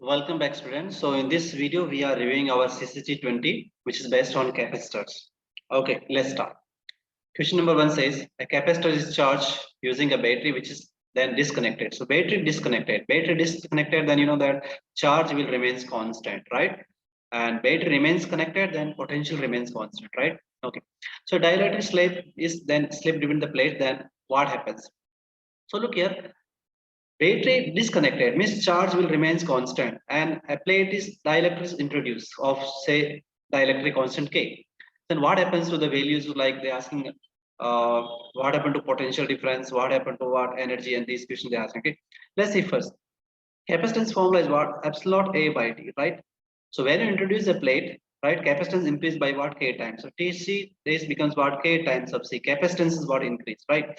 Welcome back, students. So in this video, we are reviewing our CCT 20, which is based on capacitors. Okay, let's start. Question number 1 says a capacitor is charged using a battery which is then disconnected. So battery disconnected, then you know that charge will remains constant, right? And battery remains connected, then potential remains constant, right? Okay. So dielectric slip is then slipped between the plate, then what happens? So look here, battery disconnected means charge will remains constant and a plate is dielectric is introduced of say dielectric constant K. Then what happens to the values like they asking what happened to potential difference, what happened to what energy and these questions they asking. Okay. Let's see first. Capacitance formula is what? Epsilon A by T, right? So when you introduce a plate, right, capacitance increase by what? K times. So TC this becomes what? K times sub C. Capacitance is what increase, right?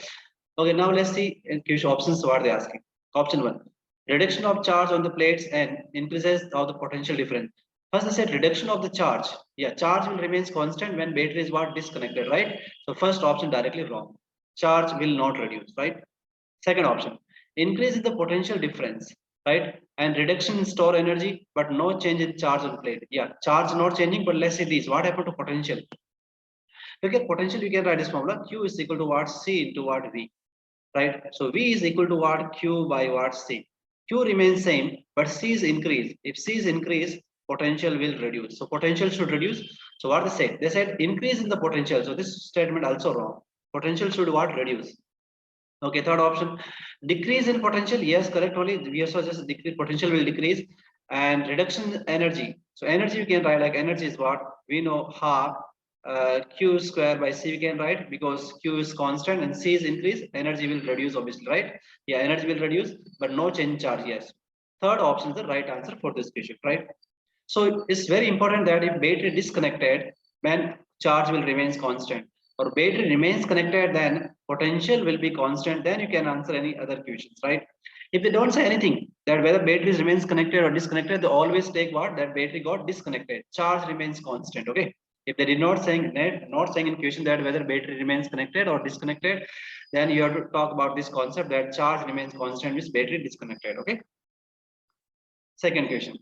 Okay, now let's see in question options what they're asking. Option 1, reduction of charge on the plates and increases of the potential difference. First, I said reduction of the charge. Yeah, charge will remains constant when battery is what? Disconnected, right? So first option directly wrong. Charge will not reduce, right? Second option, increase in the potential difference, right? And reduction in store energy, but no change in charge on plate. Yeah, charge not changing, but let's see this. What happened to potential? Look at potential, you can write this formula. Q is equal to what? C into what? V, right? So V is equal to what? Q by what? C. Q remains same, but C is increased. If C is increased, potential will reduce. So potential should reduce. So what they said? They said increase in the potential. So this statement also wrong. Potential should what? Reduce. Okay, third option, decrease in potential. Yes, correct. Only we also just decrease potential will decrease and reduction in energy. So energy you can write like energy is what we know half Q square by C we can write because Q is constant and C is increase. Energy will reduce obviously, right? Yeah, energy will reduce, but no change in charge. Yes. Third option is the right answer for this question, right? So it's very important that if battery disconnected, then charge will remains constant. Or battery remains connected, then potential will be constant. Then you can answer any other questions, right? If they don't say anything that whether battery remains connected or disconnected, they always take what that battery got disconnected. Charge remains constant. Okay. If they did not saying not saying in question that whether battery remains connected or disconnected, then you have to talk about this concept that charge remains constant with battery disconnected. Okay. Second question.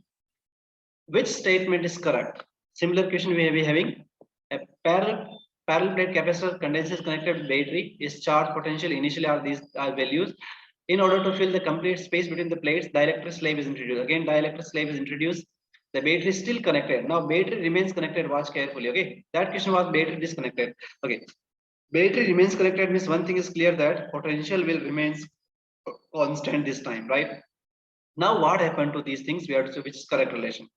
Which statement is correct? Similar question we are having. A parallel plate capacitor condenses connected with battery is charge potential initially are these are values. In order to fill the complete space between the plates, dielectric slave is introduced. Again, dielectric slave is introduced. The battery is still connected. Now battery remains connected. Watch carefully. Okay, that question was battery disconnected. Okay, battery remains connected means one thing is clear that potential will remains constant this time, right? Now what happened to these things? We have to see which is correct relation.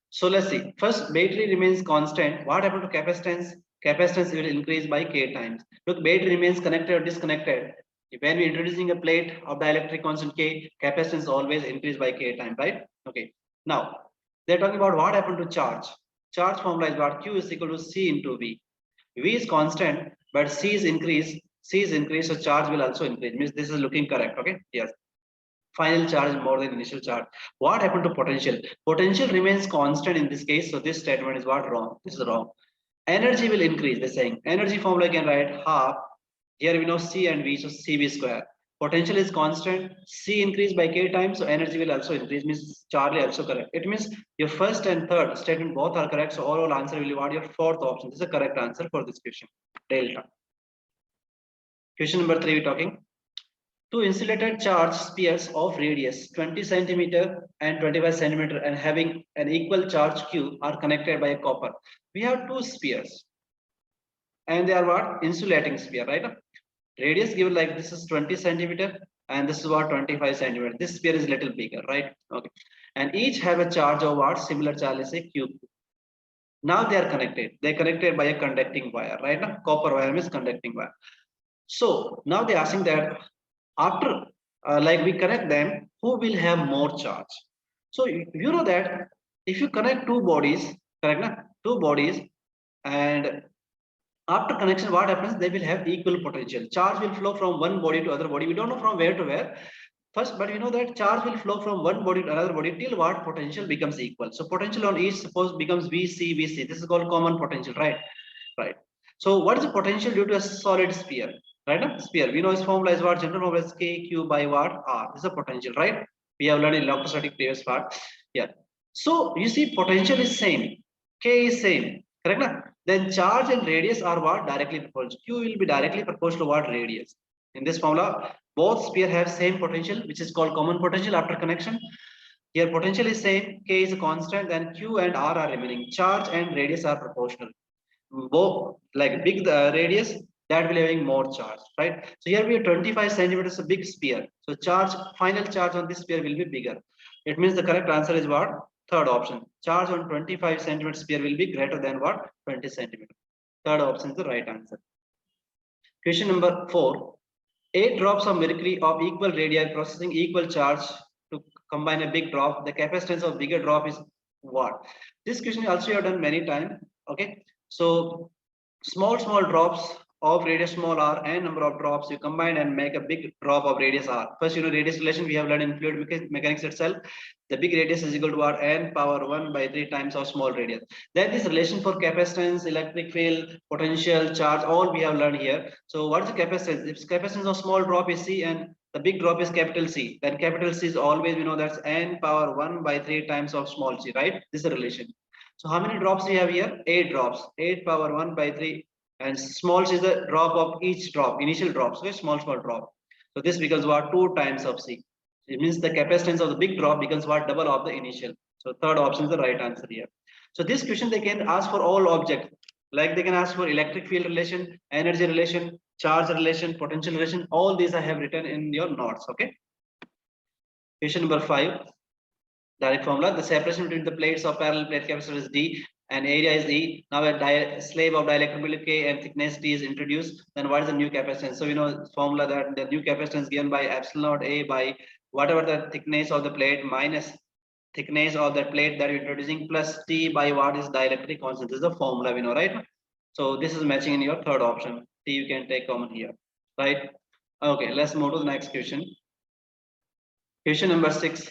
So let's see. First, battery remains constant. What happened to capacitance? Capacitance will increase by K times. Look, battery remains connected or disconnected. When we're introducing a plate of dielectric constant K, capacitance always increase by K time, right? Okay. Now, they're talking about what happened to charge. Charge formula is what? Q is equal to C into V. V is constant, but C is increased. C is increased, so charge will also increase. Means this is looking correct, okay? Yes. Final charge is more than initial charge. What happened to potential? Potential remains constant in this case, so this statement is what? Wrong. This is wrong. Energy will increase. They're saying energy formula can write half. Here we know C and V, so CV square. Potential is constant. C increased by K times, so energy will also increase. Means Charlie also correct. It means your first and third statement both are correct. So overall answer will be what? Your fourth option. This is the correct answer for this question. Delta. Question number 3 we're talking. Two insulated charged spheres of radius 20 centimeter and 25 centimeter and having an equal charge Q are connected by a copper. We have two spheres and they are what? Insulating sphere, right? Radius given like this is 20 centimeter and this is what? 25 centimeter. This sphere is little bigger, right? Okay. And each have a charge of what? Similar charge, let's say Q. Now they are connected. They are connected by a conducting wire, right? Copper wire means conducting wire. So now they're asking that after like we connect them, who will have more charge? So you know that if you connect two bodies, correct? Na? Two bodies, and after connection, what happens? They will have equal potential. Charge will flow from one body to other body. We don't know from where to where. First, but we know that charge will flow from one body to another body till what potential becomes equal. So potential on each suppose becomes VC, VC. This is called common potential, right? Right. So what is the potential due to a solid sphere? Right? No? Sphere. We know its formula is what? General formula is K Q by what? R. This is a potential, right? We have learned in electrostatic previous part. Yeah. So you see potential is same, K is same, correct? Na? Then charge and radius are what? Directly proportional. Q will be directly proportional to what? Radius. In this formula, both sphere have same potential, which is called common potential after connection. Here potential is same, K is a constant, then Q and R are remaining. Charge and radius are proportional. Both like big the radius, that will having more charge, right? So here we have 25 centimeters, a big sphere. So charge, final charge on this sphere will be bigger. It means the correct answer is what? Third option. Charge on 25 centimeter sphere will be greater than what? 20 centimeter. Third option is the right answer. Question number 4. 8 drops of mercury of equal radii processing equal charge to combine a big drop. The capacitance of bigger drop is what? This question also you have done many times. Okay. So small drops of radius small r and number of drops you combine and make a big drop of radius r. First, radius relation we have learned in fluid mechanics itself. The big radius is equal to what? N power 1 by 3 times of small radius. Then this relation for capacitance, electric field, potential, charge, all we have learned here. So what is the capacitance? If capacitance of small drop is C and the big drop is capital C, then capital C is always, that's N power 1 by 3 times of small c, right? This is the relation. So how many drops we have here? 8 drops. 8 power 1 by 3. And small is the drop of each drop, initial drops, okay? Small drop. So this becomes what? 2 times of C. It means the capacitance of the big drop becomes what? Double of the initial. So third option is the right answer here. So this question they can ask for all objects. Like they can ask for electric field relation, energy relation, charge relation, potential relation. All these I have written in your notes, okay? Question number 5. Direct formula. The separation between the plates of parallel plate capacitor is D and area is E. Now a slab of dielectric K and thickness T is introduced. Then what is the new capacitance? So formula that the new capacitance given by epsilon naught A by whatever the thickness of the plate minus thickness of the plate that you're introducing plus T by what is dielectric constant. This is the formula we know, right? So this is matching in your third option. T you can take common here, right? Okay, let's move to the next question. Question number 6.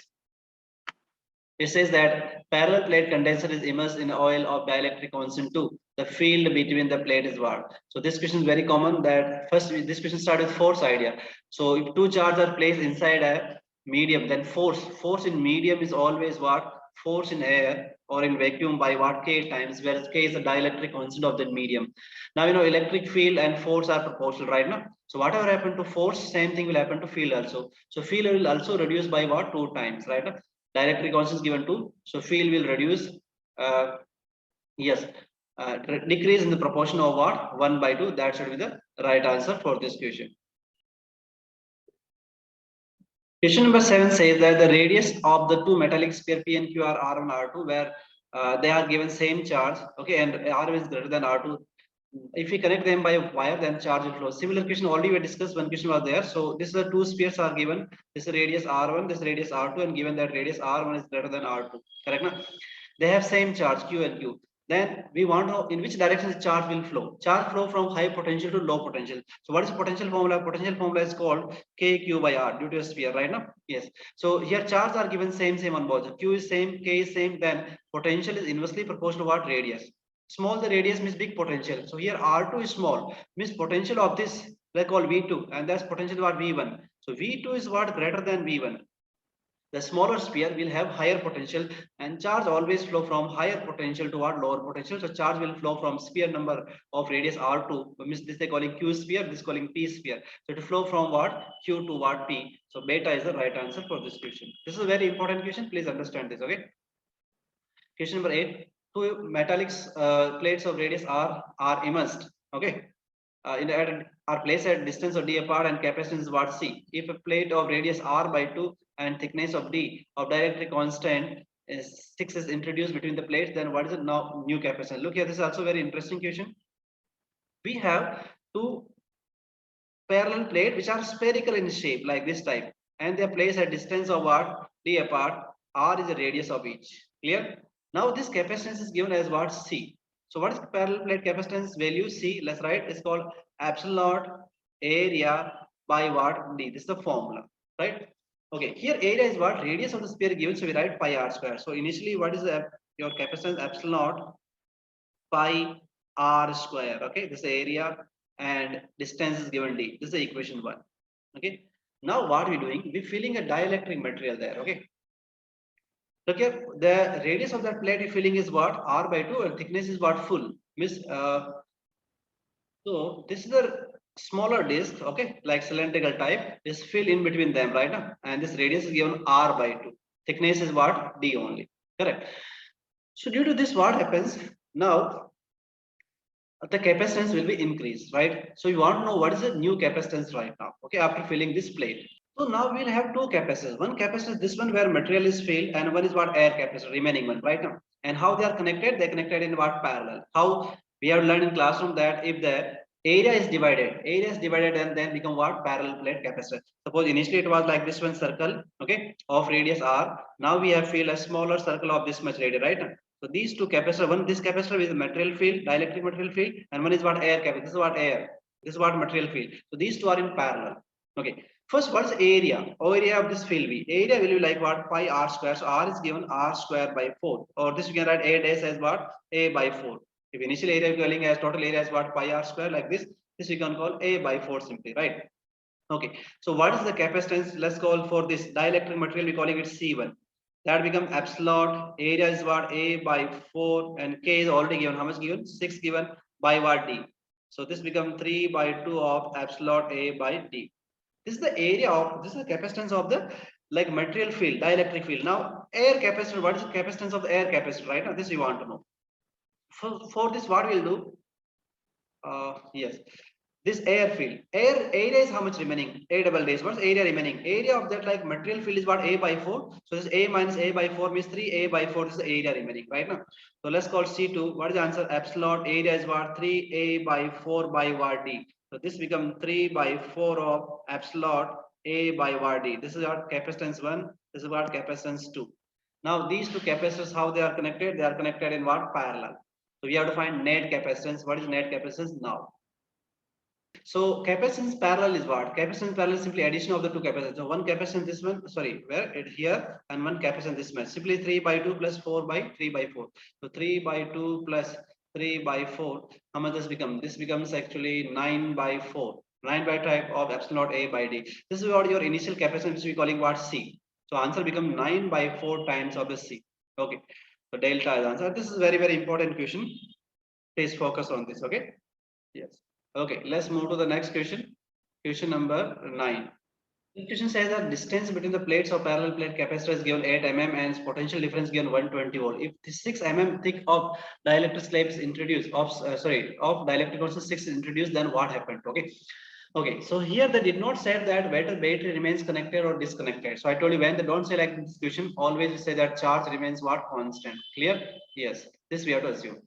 It says that parallel plate condenser is immersed in oil of dielectric constant 2. The field between the plate is what? So this question is very common. That first this question starts with force idea. So if two charges are placed inside a medium, then force in medium is always what? Force in air or in vacuum by what? K times, whereas K is the dielectric constant of that medium. Now electric field and force are proportional, right now. So whatever happened to force, same thing will happen to field also. So field will also reduce by what? 2 times, right? Dielectric constant is given 2, so field will reduce, yes, decrease in the proportion of what? 1 by 2. That should be the right answer for this question. Question number 7 says that the radius of the two metallic sphere P and Q are R1, R2, where they are given same charge, okay, and R is greater than R2. If we connect them by a wire, then charge will flow. Similar question already we discussed. One question was there. So this is the two spheres are given. This is radius R1, this radius R2, and given that radius R1 is greater than R2. Correct? Na? They have same charge Q and Q. Then we want to know in which direction the charge will flow. Charge flow from high potential to low potential. So what is the potential formula? Potential formula is called KQ by R due to a sphere, right now? Yes. So here charges are given same on both. Q is same, K is same. Then potential is inversely proportional to what? Radius. Small the radius means big potential. So here R2 is small, means potential of this they call V2, and that's potential what? V1. So V2 is what? Greater than V1. The smaller sphere will have higher potential, and charge always flow from higher potential toward lower potential. So charge will flow from sphere number of radius R2, means this they calling Q sphere, this calling P sphere. So to flow from what? Q to what? P. So beta is the right answer for this question. This is a very important question. Please understand this. Okay. Question number 8. Two metallic plates of radius R are immersed. Okay. Are placed at distance of D apart and capacitance is what? C. If a plate of radius R by 2 and thickness of D of dielectric constant is 6 is introduced between the plates, then what is it now? New capacitance. Look here, this is also very interesting question. We have two parallel plates which are spherical in shape like this type, and they are placed at distance of what? D apart. R is the radius of each. Clear? Now this capacitance is given as what? C. So what is parallel plate capacitance value? C. Let's write. It's called epsilon naught area by what? D. This is the formula, right? Okay. Here area is what? Radius of the sphere given. So we write pi r square. So initially, what is your capacitance? Epsilon naught pi r square. Okay. This is the area and distance is given D. This is the equation 1. Okay. Now what we're doing? We're filling a dielectric material there. Okay. Look here, the radius of that plate filling is what? R by 2 and thickness is what? Full. Miss, so this is the smaller disk, okay, like cylindrical type, is filled in between them, right now. And this radius is given R by 2. Thickness is what? D only. Correct. So due to this, what happens? Now the capacitance will be increased, right? So you want to know what is the new capacitance right now, okay, after filling this plate. So now we'll have two capacitors. One capacitor, this one where material is filled, and one is what? Air capacitor, remaining one, right now. And how they are connected? They're connected in what? Parallel. How? We have learned in classroom that if the area is divided and then become what? Parallel plate capacitor. Suppose initially it was like this one circle, okay, of radius R. Now we have filled a smaller circle of this much radius, right now. So these two capacitor, one this capacitor is material field, dielectric material field, and one is what? Air capacitor. This is what? Air. This is what? Material field. So these two are in parallel. Okay. First, what's area? Area of this field V. Area will be like what? Pi R square. So R is given R square by 4. Or this you can write A dash as what? A by 4. If initial area we are calling as total area as what? Pi R square, like this. This we can call A by 4 simply, right? Okay. So what is the capacitance? Let's call for this dielectric material, we're calling it C1. That become epsilon. Area is what? A by 4, and K is already given. How much given? 6 given by what? D. So this become 3 by 2 of epsilon A by D. This is the area of, this is the capacitance of the like material field, dielectric field. Now air capacitor, what is the capacitance of the air capacitor? Right now this you want to know. For this, what we'll do, yes, this air field, area is how much remaining? A double days. What's area remaining? Area of that like material field is what? A by 4. So this A minus A by 4 means 3A by 4. This is the area remaining, right now. So let's call C2. What is the answer? Epsilon area is what? 3A by 4 by what? D. So this becomes 3 by 4 of epsilon A by what? D. This is our capacitance 1. This is what? Capacitance 2. Now these two capacitors, how they are connected? They are connected in what? Parallel. So we have to find net capacitance. What is net capacitance now? So capacitance parallel is what? Capacitance parallel is simply addition of the two capacitors. So one capacitance this one, sorry, where it here, and one capacitance this much. Simply 3 by 2 plus 4 by 3 by 4. So 3 by 2 plus 3 by 4. How much does become? This becomes actually 9 by 4. 9 by type of epsilon A by D. This is what your initial capacitance, which we calling what? C. So answer become 9 by 4 times of the C. Okay. So delta is answer. This is very, very important question. Please focus on this. Okay. Yes. Okay, let's move to the next question. Question number 9. The question says that distance between the plates of parallel plate capacitor is given 8 mm and potential difference given 120 volt. If the 6 mm thick of dielectric slab is introduced, of dielectric also 6 is introduced, then what happened? Okay. Okay, so here they did not say that whether battery remains connected or disconnected. So I told you, when they don't say like this question, always say that charge remains what? Constant. Clear? Yes. This we have to assume.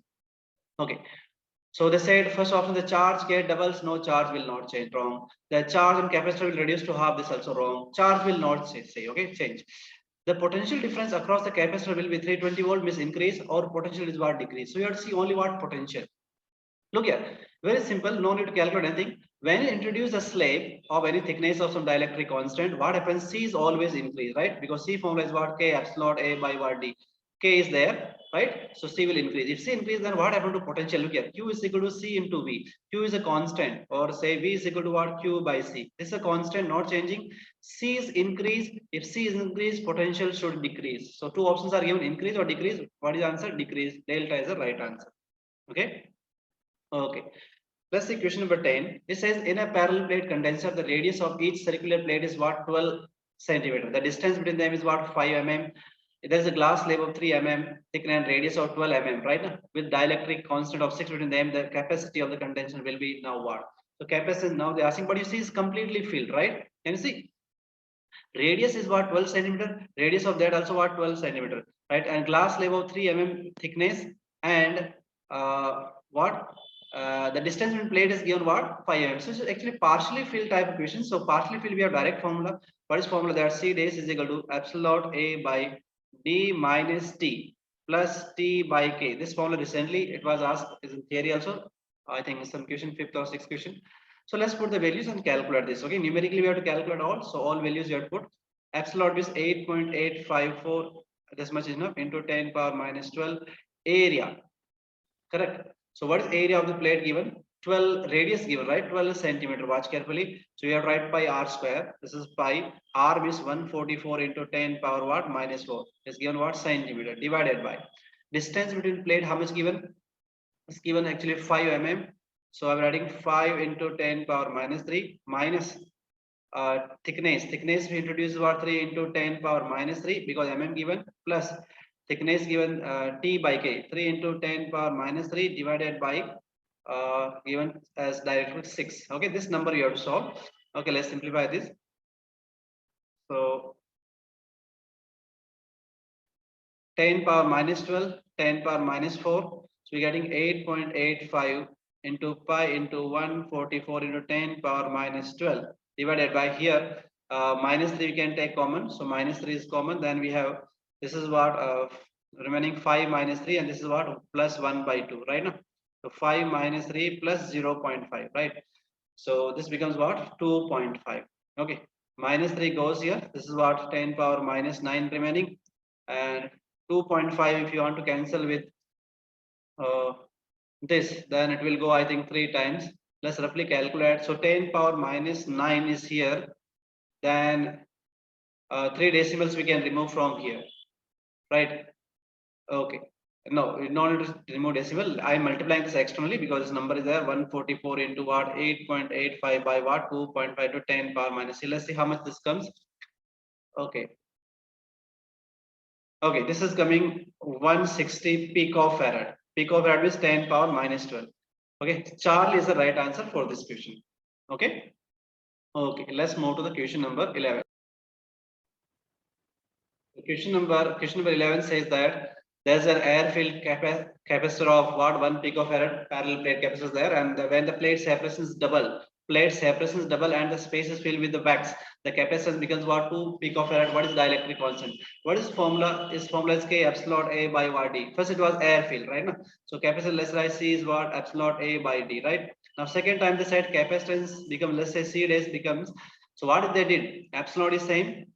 Okay. So they said first option, the charge gate doubles, no charge will not change. Wrong. The charge and capacitor will reduce to half. This also wrong. Charge will not say okay, change. The potential difference across the capacitor will be 320 volt, means increase, or potential is what? Decrease. So you have to see only what? Potential. Look here, very simple, no need to calculate anything. When you introduce a slab of any thickness of some dielectric constant, what happens? C is always increase, right? Because C formula is what? K epsilon A by what? D. K is there, right? So C will increase. If C increase, then what happened to potential? Look here, Q is equal to C into V. Q is a constant, or say V is equal to what? Q by C. This is a constant, not changing. C is increase. If C is increased, potential should decrease. So two options are given, increase or decrease. What is the answer? Decrease. Delta is the right answer. Okay. Okay. Let's see question number 10. It says in a parallel plate condenser, the radius of each circular plate is what? 12 centimeter. The distance between them is what? 5 mm. There is a glass slab of 3 mm thickness and radius of 12 mm, right? With dielectric constant of 6 between them, the capacity of the condenser will be now what? So capacity, now they're asking, but you see is completely filled, right? Can you see? Radius is what? 12 centimeter. Radius of that also what? 12 centimeter, right? And glass slab of 3 mm thickness, and what? The distance between plate is given what? 5 mm. So it's actually partially filled type of question. So partially filled, we have direct formula. What is formula? That C dash is equal to epsilon A by D minus T plus T by K. This formula recently it was asked is in theory also. I think in some question, 5th or 6th question. So let's put the values and calculate this. Okay, numerically we have to calculate all. So all values you have to put. Epsilon is 8.854. This much is enough into 10 power minus 12 area. Correct. So what is area of the plate given? 12 radius given, right? 12 centimeter. Watch carefully. So you have to write pi r square. This is pi. R means 144 into 10 power what? Minus 4. Is given what? Centimeter. Divided by distance between plate. How much given? It's given actually 5 mm. So I'm writing 5 into 10 power minus 3 minus thickness. Thickness we introduce what? 3 into 10 power minus 3 because mm given plus thickness given t by k. 3 into 10 power minus 3 divided by given as directly 6. Okay, this number you have to solve. Okay, let's simplify this. So 10 power minus 12, 10 power minus 4. So we're getting 8.85 into pi into 144 into 10 power minus 12 divided by here minus 3 we can take common. So minus 3 is common. Then we have this is what remaining 5 minus 3 and this is what plus 1 by 2 right now. So 5 minus 3 plus 0.5 right. So this becomes what 2.5. Okay, minus 3 goes here. This is what 10 power minus 9 remaining and 2.5 if you want to cancel with this, then it will go I think 3 times. Let's roughly calculate. So 10 power minus 9 is here. Then 3 decimals we can remove from here, right? Okay. No, no need to remove decimal. I am multiplying this externally because this number is there 144 into what 8.85 by what 2.5 to 10 power minus 3. Let's see how much this comes. Okay. Okay, this is coming 160 picofarad. Picofarad is 10 power minus 12. Okay, Charlie is the right answer for this question. Okay. Okay, let's move to the question number 11. Question number 11 says that there's an air-filled capacitor of what 1 picofarad parallel plate capacitor is there, and when the plate separations double, and the space is filled with the wax, the capacitance becomes what 2 picofarad. What is dielectric constant? What is formula? Is formula is K epsilon A by what D. First it was air filled, right? Now, so capacitance less I C is what epsilon A by D, right? Now second time they said capacitance become let's say C days becomes. So what they did? Epsilon is same.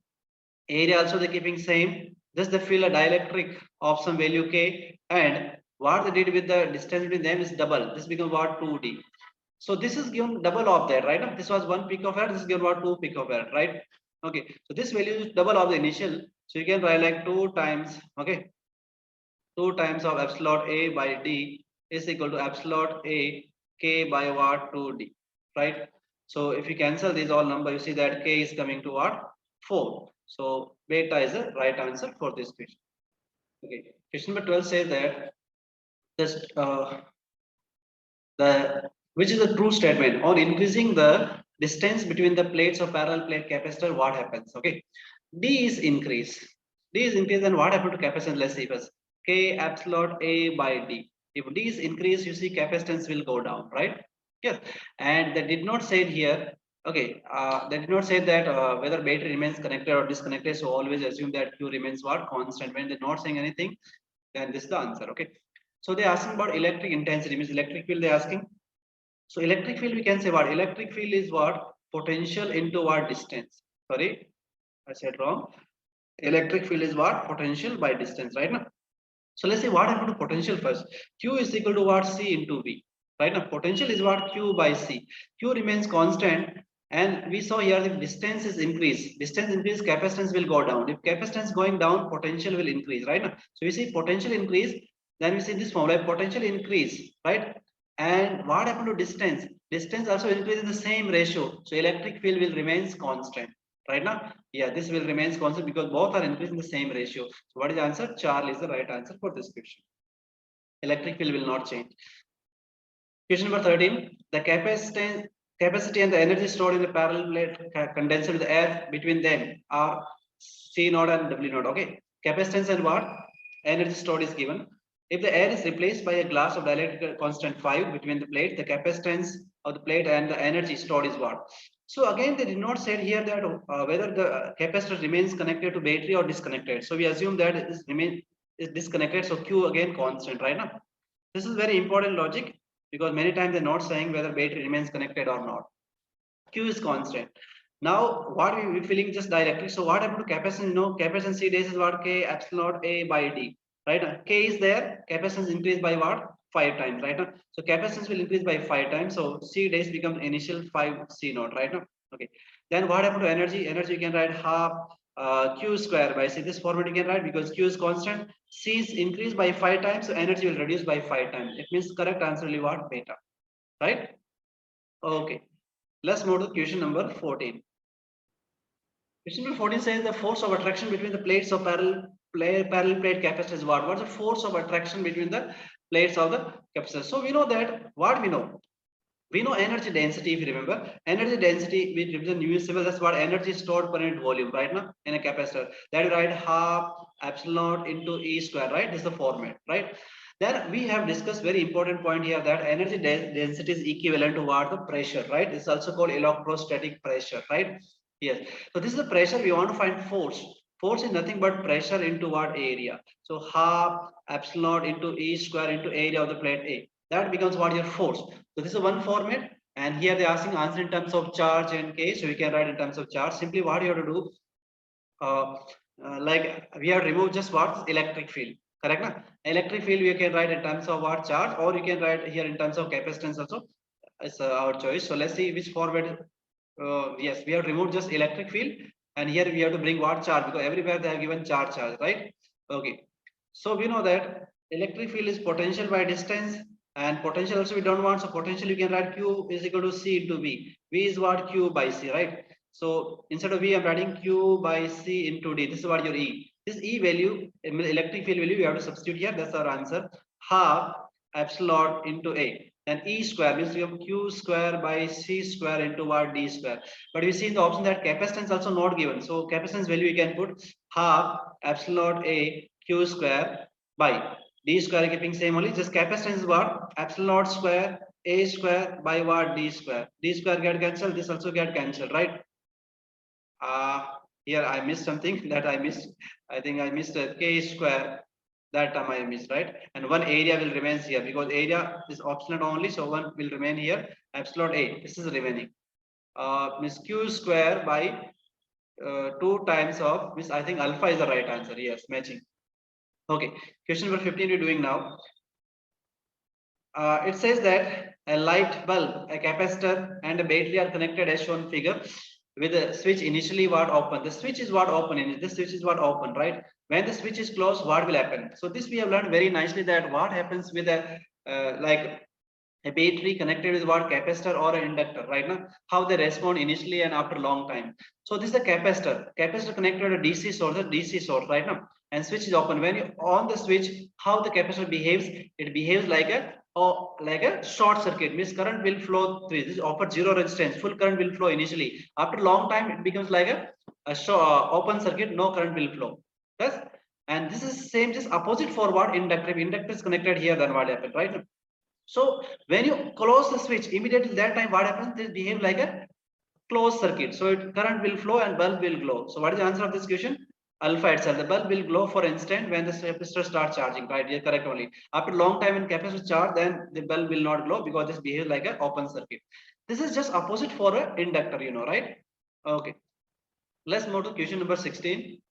Area also they keeping same. Just they fill a dielectric of some value K, and what they did with the distance between them is double. This becomes what 2D. So this is given double of that, right? This was 1 picofarad. This is given what 2 picofarad, right? Okay. So this value is double of the initial. So you can write like 2 times. Okay. 2 times of epsilon A by D is equal to epsilon A K by what 2D, right? So if you cancel these all number, you see that K is coming to what 4. So beta is the right answer for this question. Okay, question number 12 says that this which is a true statement on increasing the distance between the plates of parallel plate capacitor. What happens? Okay, D is increase. D is increase, and what happened to capacitance? Let's see first. K epsilon A by D. If D is increased, you see capacitance will go down, right? Yes, and they did not say here. Okay, they did not say that whether battery remains connected or disconnected. So always assume that Q remains what constant. When they're not saying anything, then this is the answer. Okay, so they're asking about electric intensity, means electric field. They're asking. So electric field we can say what electric field is what potential into what distance. Sorry, I said wrong. Electric field is what potential by distance, right now. So let's say what happened to potential first. Q is equal to what C into V. Right now, potential is what Q by C. Q remains constant, and we saw here if distance is increased, capacitance will go down. If capacitance going down, potential will increase. Right now, so we see potential increase. Then we see this formula potential increase, right? And what happened to distance? Distance also increase in the same ratio. So electric field will remains constant. Right now, yeah, this will remains constant because both are increasing the same ratio. So what is the answer? Charlie is the right answer for this question. Electric field will not change. Question number 13. The capacity and the energy stored in the parallel plate condenser with the air between them are C naught and W naught. Okay. Capacitance and what? Energy stored is given. If the air is replaced by a glass of dielectric constant 5 between the plate, the capacitance of the plate and the energy stored is what? So again, they did not say here that whether the capacitor remains connected to battery or disconnected. So we assume that it is disconnected. So Q again constant, right now. This is very important logic because many times they're not saying whether battery remains connected or not. Q is constant. Now what we feeling just dielectric. So what happened to capacitance? Capacitance C days is what K epsilon A by D. Right? K is there. Capacitance increased by what? 5 times, right now. So capacitance will increase by 5 times. So C days become initial 5 C naught, right now. Okay. Then what happened to energy? Energy you can write half Q square by C. This format you can write because Q is constant. C is increased by 5 times, so energy will reduce by 5 times. It means correct answer will be what? Beta, right? Okay. Let's move to question number 14. Question number 14 says the force of attraction between the plates of parallel plate capacitor is what? What's the force of attraction between the plates of the capacitor? So we know that what we know. We know energy density, if you remember. Energy density, we represent invisible, that's what energy stored per unit volume, right now, in a capacitor. That you write half epsilon into E square, right? This is the format, right? Then we have discussed very important point here that energy density is equivalent to what? The pressure, right? It's also called electrostatic pressure, right? Yes. So this is the pressure. We want to find force. Force is nothing but pressure into what area? So half epsilon into E square into area of the plate A. That becomes what your force. So this is one format, and here they're asking answer in terms of charge and K. So we can write in terms of charge. Simply what you have to do, like we have removed just what? Electric field. Correct? Na? Electric field you can write in terms of what? Charge, or you can write here in terms of capacitance also. It's our choice. So let's see which format. Yes, we have removed just electric field, and here we have to bring what? Charge, because everywhere they have given charge, right? Okay. So we know that electric field is potential by distance, and potential also we don't want. So potential you can write Q is equal to C into V. V is what? Q by C, right? So instead of V, I'm writing Q by C into D. This is what your E. This E value, electric field value, we have to substitute here. That's our answer. Half epsilon into A. Then E square means we have Q square by C square into what? D square. But we see in the option that capacitance also not given. So capacitance value we can put half epsilon A Q square by D square, keeping same only. Just capacitance is what? Epsilon square A square by what? D square. D square get cancelled. This also get cancelled, right? Here I missed something that I missed. I think I missed a K square. That term I missed, right? And one area will remain here because area is optional only, so one will remain here. Epsilon A. This is remaining. Miss Q square by 2 times of Miss. I think alpha is the right answer. Yes, matching. Okay. Question number 15 we're doing now. It says that a light bulb, a capacitor, and a battery are connected as shown figure with a switch initially what open. The switch is what open in this switch is what open, right? When the switch is closed, what will happen? So this we have learned very nicely that what happens with a like a battery connected with what? Capacitor or an inductor, right now, how they respond initially and after long time. So this is a capacitor connected to a DC source, right now, and switch is open. When you on the switch, how the capacitor behaves? It behaves like a short circuit, means current will flow through this, offer zero resistance, full current will flow initially. After long time it becomes like a open circuit, no current will flow. Yes. And this is same, just opposite for what? Inductor. If inductor is connected here, then what happens, right? So when you close the switch, immediately that time what happens? They behave like a closed circuit. So current will flow and bulb will glow. So what is the answer of this question? Alpha itself. The bulb will glow for instant when the capacitor starts charging, right? You're correct only. After long time when capacitor charge, then the bulb will not glow because this behaves like an open circuit. This is just opposite for an inductor, you know, right? Okay. Let's move to question number 16.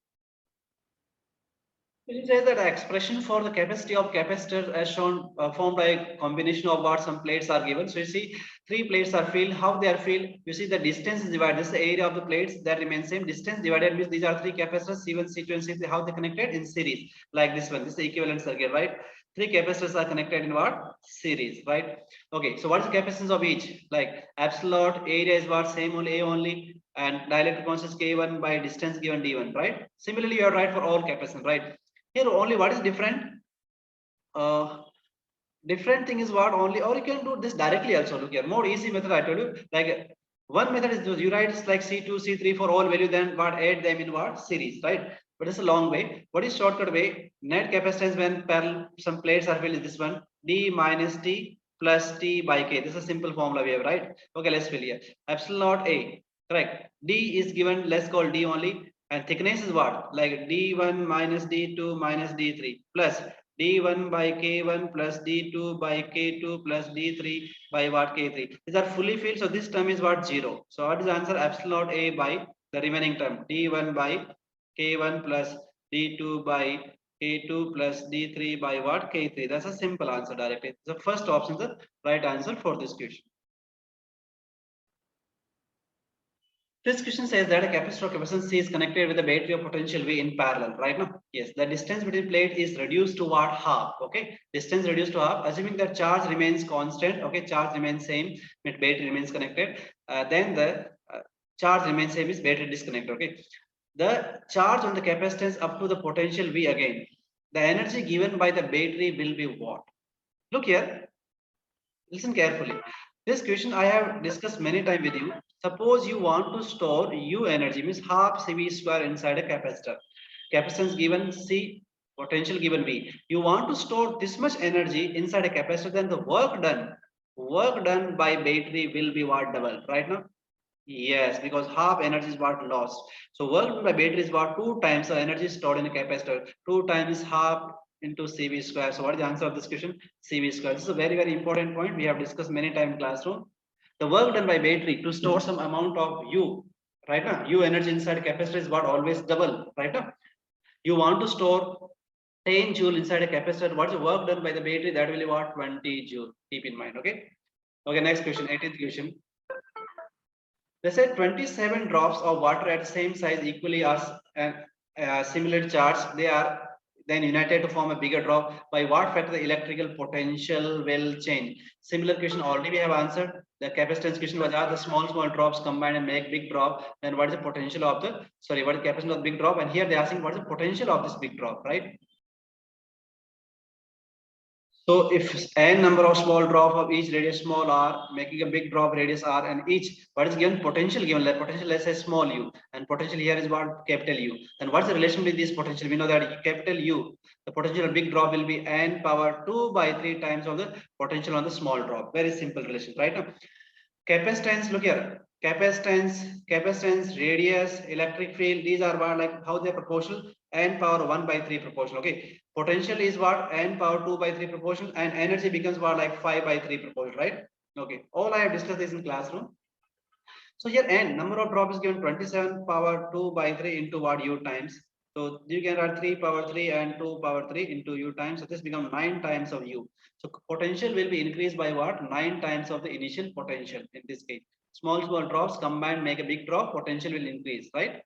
It says that the expression for the capacity of capacitor as shown formed by a combination of what some plates are given. So you see 3 plates are filled. How they are filled? You see the distance is divided. This is the area of the plates that remains same. Distance divided means these are 3 capacitors C1, C2, and C3. How they connected? In series, like this one. This is the equivalent circuit, right? 3 capacitors are connected in what? Series, right? Okay. So what is the capacitance of each? Like epsilon area is what? Same only A only, and dielectric constant K1 by distance given D1, right? Similarly, you are right for all capacitance, right? Here only what is different? Different thing is what only, or you can do this directly also. Look here, more easy method I told you. Like one method is you write it's like C2, C3 for all value, then what? Add them in what? Series, right? But it's a long way. What is shortcut way? Net capacitance when parallel some plates are filled is this one: D minus T plus T by K. This is a simple formula we have, right? Okay, let's fill here. Epsilon naught A, correct. D is given, let's call D only. And thickness is what? Like D1 minus D2 minus D3 plus D1 by K1 plus D2 by K2 plus D3 by what? K3. These are fully filled. So this term is what? 0. So what is the answer? Epsilon A by the remaining term D1 by K1 plus D2 by K2 plus D3 by what? K3. That's a simple answer directly. The first option is the right answer for this question. This question says that a capacitor of capacitance C is connected with a battery of potential V in parallel, right now? Yes, the distance between plate is reduced to what? Half, okay? Distance reduced to half, assuming that charge remains constant, okay? Charge remains same, but battery remains connected. Then the charge remains same is battery disconnected, okay? The charge on the capacitance up to the potential V again. The energy given by the battery will be what? Look here, listen carefully. This question I have discussed many times with you. Suppose you want to store U energy, means half CV square inside a capacitor. Capacitance given C, potential given V. You want to store this much energy inside a capacitor, then the work done by battery will be what? Double, right now? Yes, because half energy is what lost. So work done by battery is what? 2 times the energy stored in a capacitor. 2 times half into CV square. So what is the answer of this question? CV square. This is a very, very important point. We have discussed many times in classroom. The work done by battery to store some amount of U, right now? U energy inside capacitor is what? Always double, right now? You want to store 10 joule inside a capacitor. What's the work done by the battery? That will be what? 20 joule. Keep in mind, okay? Okay, next question, 18th question. They said 27 drops of water at the same size equally are similar charge. They are then united to form a bigger drop. By what factor the electrical potential will change? Similar question already we have answered. The capacitance question was, are the small drops combined and make big drop? Then what is the potential of the, sorry, what is the capacitance of the big drop? And here they are asking what is the potential of this big drop, right? So if n number of small drop of each radius small r, making a big drop radius r, and each what is given potential given, like potential, let's say small u, and potential here is what? Capital U. Then what's the relation with this potential? We know that capital U, the potential of big drop will be n power 2 by 3 times of the potential on the small drop. Very simple relation, right? Now capacitance, look here, capacitance, radius, electric field, these are what, like how they are proportional? N power 1 by 3 proportional, okay? Potential is what? N power 2 by 3 proportional, and energy becomes what? Like 5 by 3 proportional, right? Okay, all I have discussed this in classroom. So here n number of drop is given 27 power 2 by 3 into what? U times. So you can write 3 power 3 and 2 power 3 into U times. So this becomes 9 times of U. So potential will be increased by what? 9 times of the initial potential in this case. Small drops combined make a big drop, potential will increase, right?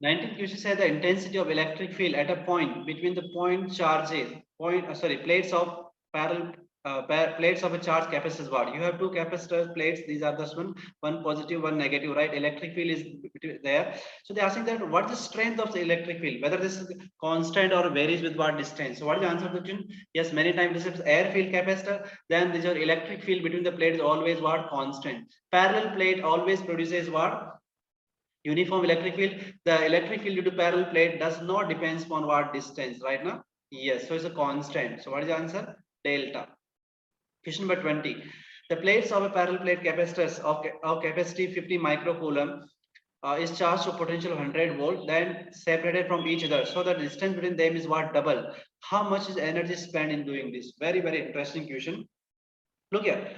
19th question says the intensity of electric field at a point between the point charges, plates of parallel plates of a charge capacitor is what? You have two capacitor plates. These are this one positive, one negative, right? Electric field is there. So they're asking that what is the strength of the electric field, whether this is constant or varies with what distance. So what is the answer to the question? Yes, many times this is air field capacitor. Then this your electric field between the plates is always what? Constant. Parallel plate always produces what? Uniform electric field. The electric field due to parallel plate does not depends on what distance, right now? Yes, so it's a constant. So what is the answer? Delta. Question number 20. The plates of a parallel plate capacitors of capacity 50 microcoulomb is charged to potential 100 volt, then separated from each other. So the distance between them is what? Double. How much is energy spent in doing this? Very, very interesting question. Look here.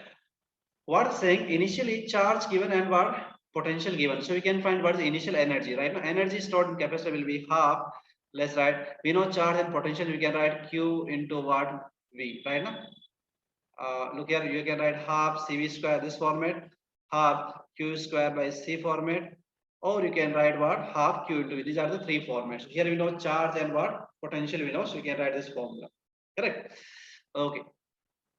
What is saying? Initially charge given and what? Potential given. So we can find what is the initial energy. Right now energy stored in capacitor will be half. Let's write, we know charge and potential, we can write Q into what? V, right now. Look here, you can write half CV square this format, half Q square by C format, or you can write what? Half Q into V. These are the three formats. Here we know charge and what? Potential we know, so we can write this formula. Correct? Okay.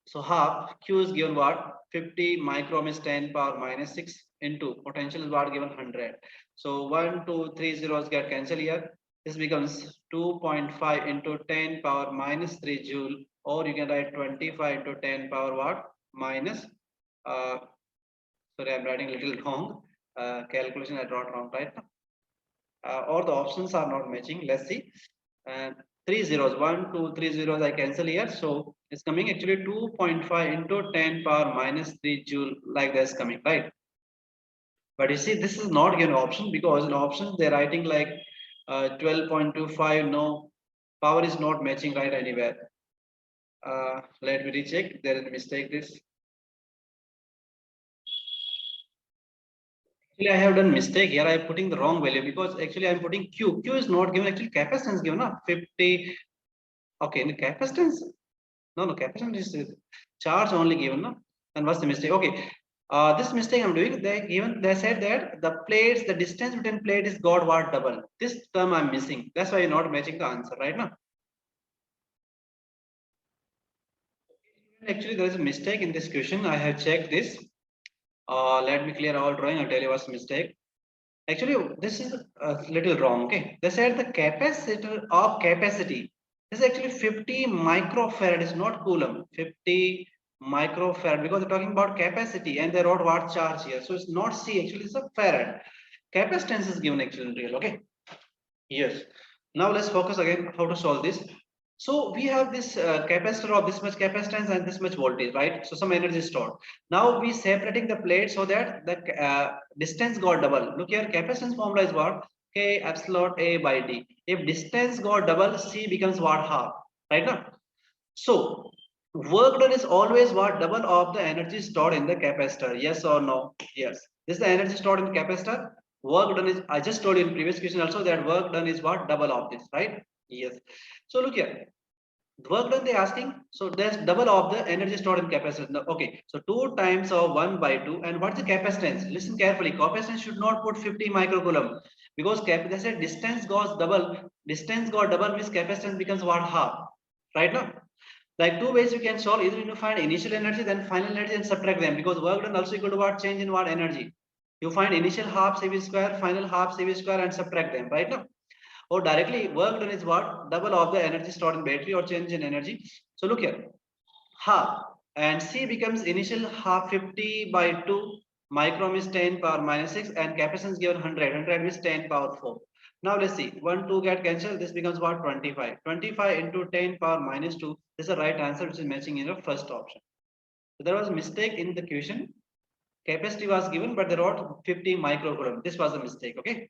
So half Q is given what? 50 microhm is 10 power minus 6 into potential is what? Given 100. So 1, 2, 3 zeros get cancelled here. This becomes 2.5 into 10 power minus 3 joule, or you can write 25 into 10 power what? Minus, sorry, I'm writing a little wrong. Calculation I wrote wrong, right? Or the options are not matching. Let's see. And 3 zeros, 1, 2, 3 zeros I cancel here. So it's coming actually 2.5 into 10 power minus 3 joule, like this coming, right? But you see, this is not given option, because in options they're writing like 12.25. No, power is not matching right anywhere. Let me recheck. There is a mistake. This Actually, I have done mistake here. I am putting the wrong value because actually I am putting Q. Q is not given. Actually, capacitance given na 50. Okay, in the capacitance. No, capacitance is charge only given. No, and what's the mistake? Okay, this mistake I'm doing. They said that the plates, the distance between plate is got what double. This term I'm missing. That's why you're not matching the answer right now. Actually, there is a mistake in this question. I have checked this. Let me clear all drawing. I'll tell you what's the mistake. Actually, this is a little wrong. Okay, they said the capacitor of capacity is actually 50 microfarad. Is not coulomb. 50 microfarad because they're talking about capacity and they wrote what charge here. So it's not C. Actually, it's a farad. Capacitance is given actually in real. Okay. Yes. Now let's focus again how to solve this. So we have this capacitor of this much capacitance and this much voltage, right? So some energy is stored. Now we separating the plate so that the distance got double. Look here, capacitance formula is what? K epsilon A by D. If distance got double, C becomes what? Half, right now? So work done is always what? Double of the energy stored in the capacitor. Yes or no? Yes. This is the energy stored in the capacitor. Work done is, I just told you in previous question also that work done is what? Double of this, right? Yes. So look here. Work done they asking. So there's double of the energy stored in capacitor. Now, okay. So 2 times of 1 by 2. And what's the capacitance? Listen carefully. Capacitance should not put 50 microcoulomb because they said distance goes double. Distance got double means capacitance becomes what? Half. Right now? Like two ways you can solve. Either you find initial energy, then final energy, and subtract them because work done also equal to what? Change in what? Energy. You find initial half CV square, final half CV square, and subtract them, right now. Or directly work done is what? Double of the energy stored in battery or change in energy. So look here, half and C becomes initial half 50 by 2 micron is 10 power minus 6 and capacitance given 100 is 10 power 4. Now let's see 1 2 get cancelled, this becomes what? 25 into 10 power minus 2. This is the right answer which is matching in the first option. So there was a mistake in the question. Capacity was given but they wrote 50 microcoulomb. This was a mistake. Okay.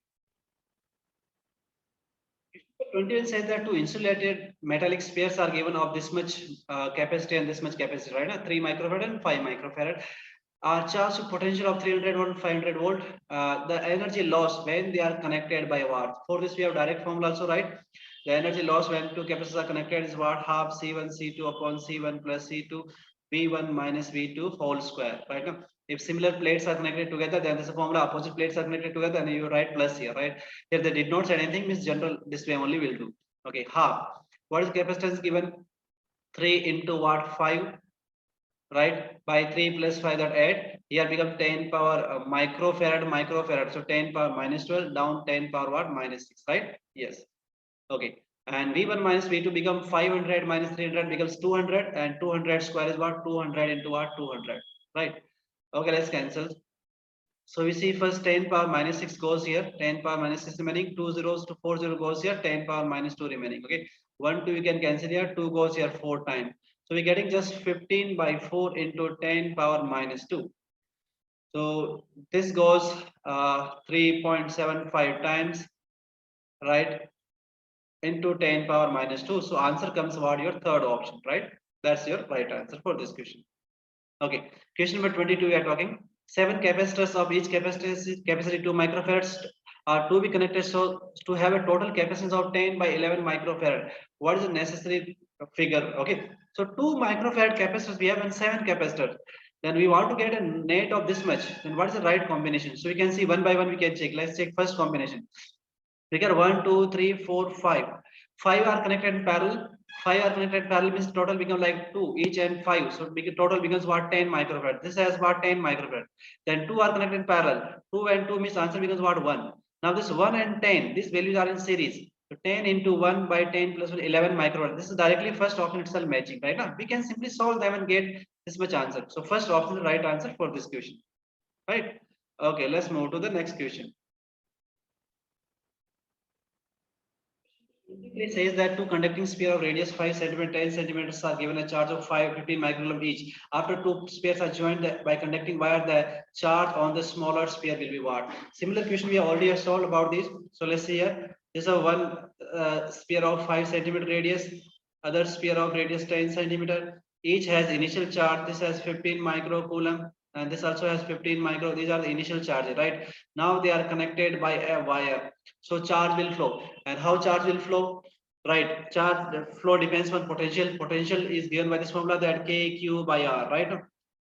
21 says that two insulated metallic spheres are given of this much capacity and this much capacity, right? 3 microfarad and 5 microfarad are charged with potential of 300 volt, 500 volt. The energy loss when they are connected by what? For this we have direct formula also, right? The energy loss when two capacitors are connected is what? Half C1 C2 upon C1 plus C2 V1 minus V2 whole square, right? Now, if similar plates are connected together, then there's a formula opposite plates are connected together, and you write plus here, right? If they did not say anything, means general this way only will do. Okay, half. What is capacitance given? 3 into what? 5, right? By 3 plus 5 that add. Here become 10 power microfarad. So 10 power minus 12 down 10 power what? Minus 6, right? Yes. Okay. And V1 minus V2 become 500 minus 300 becomes 200 and 200 square is what? 200 into what? 200, right? Okay, let's cancel. So we see first 10 power minus 6 goes here, 10 power minus 6 remaining, 2 zeros to 4 0 goes here, 10 power minus 2 remaining. Okay, 1 2 we can cancel here, 2 goes here 4 times. So we're getting just 15 by 4 into 10 power minus 2. So this goes 3.75 times, right, into 10 power minus 2. So answer comes what? Your third option, right? That's your right answer for this question. Okay, question number 22 we are talking. 7 capacitors of each capacity 2 microfarads are to be connected so to have a total capacitance of 10 by 11 microfarad. What is the necessary figure? Okay, so 2 microfarad capacitors we have and 7 capacitors. Then we want to get a net of this much. Then what is the right combination? So we can see one by one we can check. Let's check first combination. Figure 1, 2, 3, 4, 5. 5 are connected in parallel. 5 are connected parallel means total become like 2 each and 5. So total becomes what? 10 microfarad. This has what? 10 microfarad. Then 2 are connected in parallel. 2 and 2 means answer becomes what? 1. Now this 1 and 10, these values are in series. So 10 into 1 by 10 plus 1, 11 microfarad. This is directly first option itself matching, right? Now we can simply solve them and get this much answer. So first option is the right answer for this question, right? Okay, let's move to the next question. It says that two conducting sphere of radius 5 cm 10 centimeters are given a charge of 550 microcoulomb each. After two spheres are joined by conducting wire, the charge on the smaller sphere will be what? Similar question we already have solved about this. So let's see here. This is a one sphere of 5 centimeter radius, other sphere of radius 10 centimeter. Each has initial charge. This has 15 microcoulomb. and this also has 15 micro. These are the initial charges, right? Now they are connected by a wire, so charge will flow. And how charge will flow? Right, charge flow depends on potential. Potential is given by this formula, that K Q by R, right?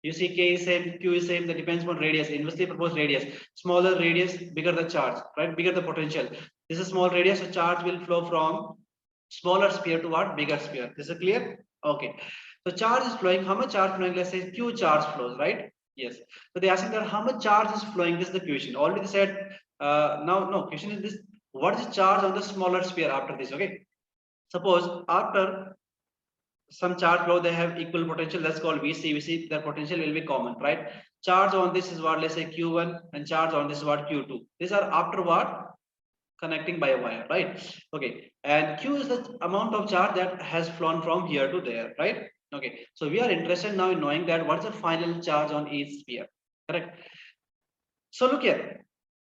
You see, K is same, Q is same. That depends on radius, inversely proportional radius. Smaller radius, bigger the charge, right? Bigger the potential. This is small radius, so charge will flow from smaller sphere to what? Bigger sphere. This is clear? Okay. So charge is flowing. How much charge flowing? Let's say Q charge flows, right? Yes. So they asking that how much charge is flowing. This is the question. Already said. Now, no, question is this: what is the charge on the smaller sphere after this? Okay. Suppose after some charge flow, they have equal potential. That's called VC. VC, their potential will be common, right? Charge on this is what? Let's say Q1, and charge on this is what? Q2. These are after what? Connecting by a wire, right? Okay, and Q is the amount of charge that has flown from here to there, right? Okay, so we are interested now in knowing that what's the final charge on each sphere, correct? So look here,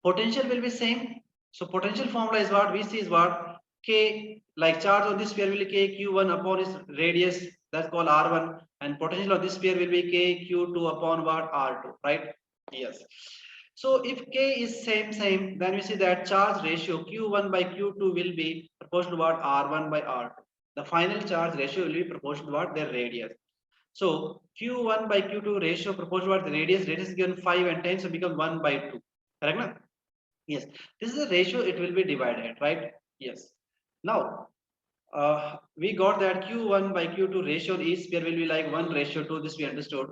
potential will be same. So potential formula is what? We see is what? K, like charge on this sphere will be K Q1 upon its radius, that's called R1, and potential of this sphere will be K Q2 upon what? R2, right? Yes. So if K is same, then we see that charge ratio Q1 by Q2 will be proportional to what? R1 by R2. The final charge ratio will be proportional to what? Their radius. So Q1 by Q2 ratio proportional to what? The radius. Radius is given 5 and 10, so become 1 by 2. Correct? Na? Yes. This is the ratio it will be divided, right? Yes. Now, we got that Q1 by Q2 ratio in each sphere will be like 1:2. This we understood.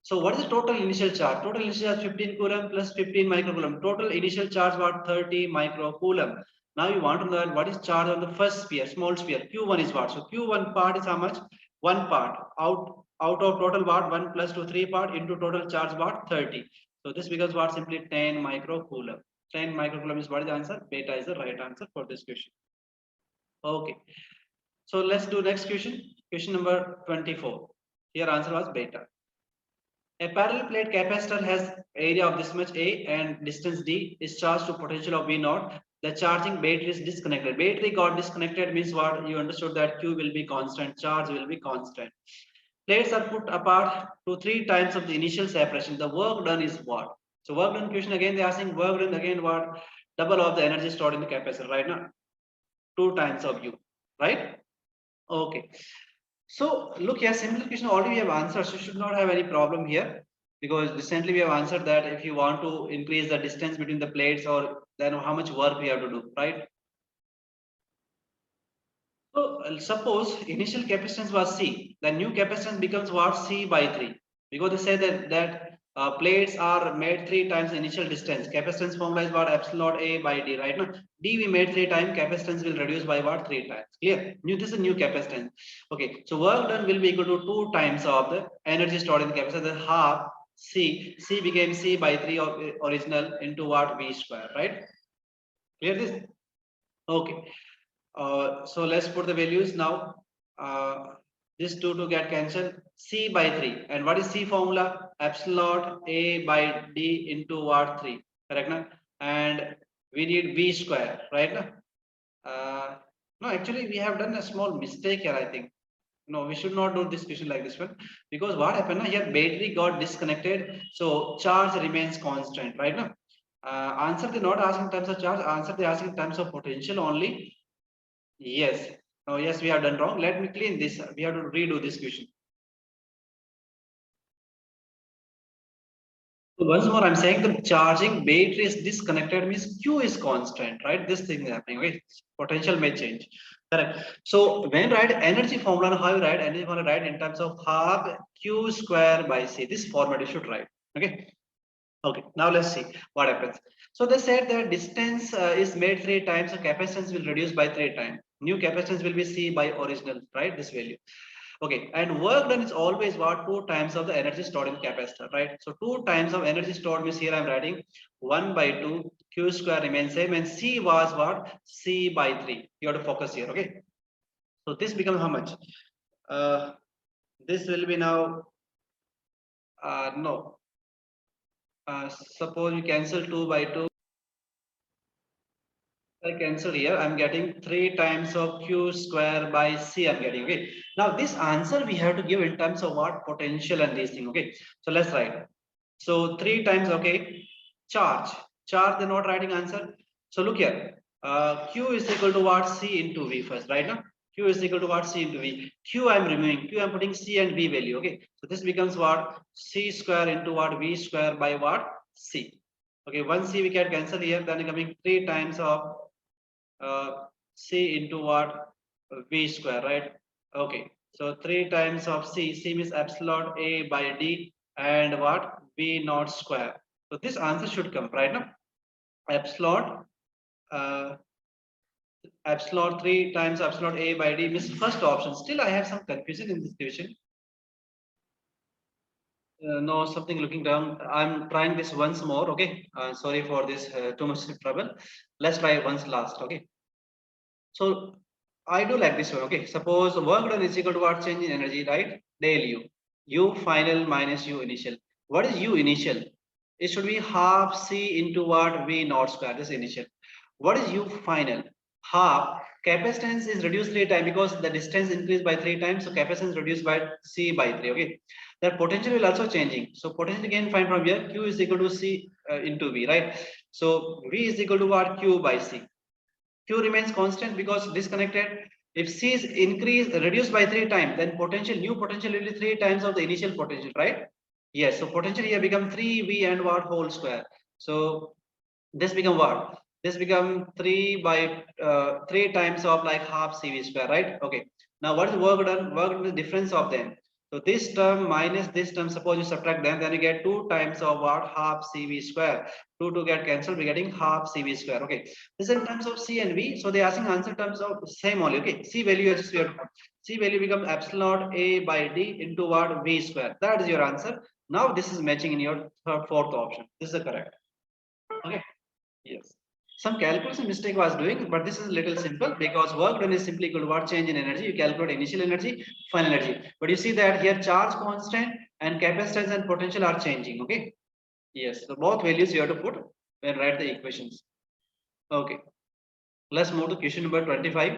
So what is the total initial charge? Total initial charge 15 coulomb plus 15 microcoulomb. Total initial charge what? 30 microcoulomb. Now you want to know what is charge on the first sphere, small sphere. Q1 is what? So Q1 part is how much? One part. Out of total what? 1 plus 2, 3 part into total charge what? 30. So this becomes what? Simply 10 microcoulomb. 10 microcoulomb is what is the answer? Beta is the right answer for this question. Okay. So let's do next question. Question number 24. Here answer was beta. A parallel plate capacitor has area of this much A and distance D is charged to potential of V naught. The charging battery is disconnected. Battery got disconnected means what? You understood that Q will be constant, charge will be constant. Plates are put apart to 3 times of the initial separation. The work done is what? So work done question again, they are asking work done again what? Double of the energy stored in the capacitor, right now? 2 times of U, right? Okay. So look here, similar question already we have answered, so you should not have any problem here, because recently we have answered that if you want to increase the distance between the plates, or then how much work we have to do, right? So suppose initial capacitance was C, the new capacitance becomes what? C by 3, because they say that plates are made 3 times initial distance. Capacitance formula is what? Epsilon A by D, right? Now D we made 3 times, capacitance will reduce by what? 3 times. Clear? This is new capacitance. Okay, so work done will be equal to 2 times of the energy stored in the capacitor, half C. C became C by 3 of original into what? V square, right? Clear this? Okay. So let's put the values now. This 2 get cancelled. C by 3. And what is C formula? Epsilon A by D into what? 3. Correct now? And we need V square, right now? No, actually we have done a small mistake here, I think. No, we should not do this question like this one, because what happened now, here battery got disconnected, so charge remains constant, right now? Answer they not asking in terms of charge, answer they asking in terms of potential only. Yes. Oh, yes, we have done wrong. Let me clean this. We have to redo this question. So once more, I'm saying the charging battery is disconnected means Q is constant, right? This thing is happening, right? Potential may change. Correct. So when write energy formula, how you write energy formula? Write in terms of half Q square by C. This format you should write. Okay. Okay. Now let's see what happens. So they said that distance is made 3 times, so capacitance will reduce by 3 times. New capacitance will be C by original, right? This value. Okay, and work done is always what? 2 times of the energy stored in capacitor, right? So 2 times of energy stored means here I'm writing 1 by 2, Q square remains same, and C was what? C by 3. You have to focus here, okay? So this becomes how much? This will be now, no. Suppose you cancel 2 by 2. I cancel here. I'm getting 3 times of Q square by C. I'm getting, okay. Now this answer we have to give in terms of what? Potential and these things, okay. So let's write. So 3 times, okay, charge. They're not writing answer. So look here, Q is equal to what? C into V first, right now? Q is equal to what? C into V. Q I'm removing. Q I'm putting C and V value, okay? So this becomes what? C square into what? V square by what? C. Okay, one C we can cancel here, then coming 3 times of uh, C into what? V square, right? Okay, so 3 times of C means epsilon A by D and what? V naught square. So this answer should come, right now. Epsilon, uh, epsilon 3 times epsilon A by D means first option. Still, I have some confusion in this division. No, something looking down. I'm trying this once more, okay? Sorry for this too much trouble. Let's try once last, okay? So I do like this one. Okay, suppose work done is equal to what? Change in energy, right? Del U. U final minus U initial. What is U initial? It should be half C into what? V naught square. This is initial. What is U final? Half capacitance is reduced 3 times because the distance increased by 3 times. So capacitance reduced by C by 3. Okay. That potential will also changing. So potential again find from here. Q is equal to C into V, right? So V is equal to what? Q by C. Q remains constant because disconnected. If C is reduced by 3 times, then new potential will be 3 times of the initial potential, right? Yes, so potential here become 3V and what whole square. So this become what? This become 3 by 3 times of like half CV square, right? Okay. Now what is work done? Work done the difference of them. So this term minus this term, suppose you subtract them, then you get 2 times of what? Half CV square. 2 get cancelled, we're getting half CV square. Okay. This is in terms of C and V. So they are asking answer terms of same only. Okay. C value is square. C value becomes epsilon A by D into what? V square. That is your answer. Now this is matching in your fourth option. This is the correct. Okay. Yes. Some calculation mistake was doing, but this is a little simple because work done is simply equal to what? Change in energy. You calculate initial energy, final energy. But you see that here charge constant and capacitance and potential are changing. Okay. Yes. So both values you have to put when write the equations. Okay. Let's move to question number 25.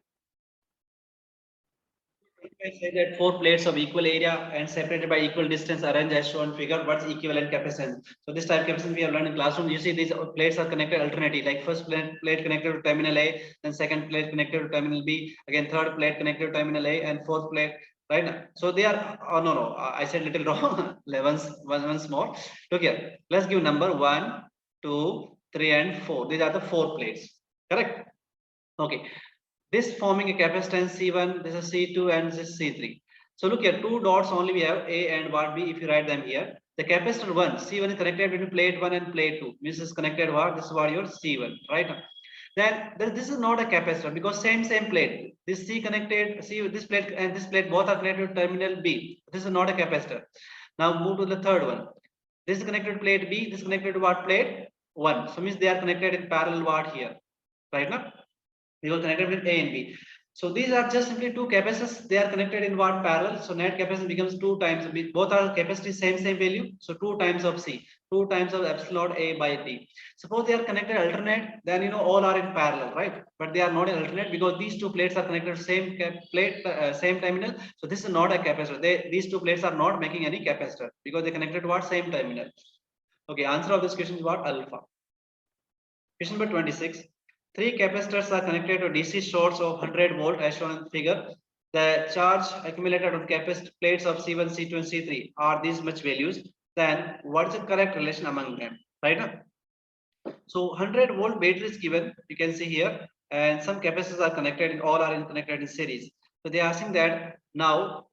I say that 4 plates of equal area and separated by equal distance arranged as shown figure. What's equivalent capacitance? So this type of capacitance we have learned in classroom. You see these plates are connected alternately. Like first plate connected to terminal A, then second plate connected to terminal B, again third plate connected to terminal A, and fourth plate. Right now. So they are. Oh no, I said little wrong. once more. Look here. Let's give number 1, 2, 3, and 4. These are the 4 plates. Correct. Okay. This forming a capacitance C1, this is C2, and this is C3. So look here, 2 dots only we have A and what B if you write them here. The capacitor 1, C1 is connected between plate 1 and plate 2. This is connected what? This is what your C1, right? Then this is not a capacitor because same plate. This C connected, see this plate and this plate both are connected to terminal B. This is not a capacitor. Now move to the third one. This is connected to plate B, this is connected to what? Plate 1. So means they are connected in parallel what here, right now? We were connected with A and B. So these are just simply 2 capacitors. They are connected in what? Parallel. So net capacitance becomes 2 times. Both are capacity same value. So 2 times of C, 2 times of epsilon A by D. Suppose they are connected alternate, then all are in parallel, right? But they are not in alternate because these 2 plates are connected same plate, same terminal. So this is not a capacitor. These 2 plates are not making any capacitor because they connected to what? Same terminal. Okay, answer of this question is what? Alpha. Question number 26. 3 capacitors are connected to DC source of 100 volt as shown in the figure. The charge accumulated on capacitor plates of C1, C2, and C3 are these much values. Then what is the correct relation among them? Right now. So 100 volt battery is given. You can see here, and some capacitors are connected. And all are connected in series. So they are asking that now,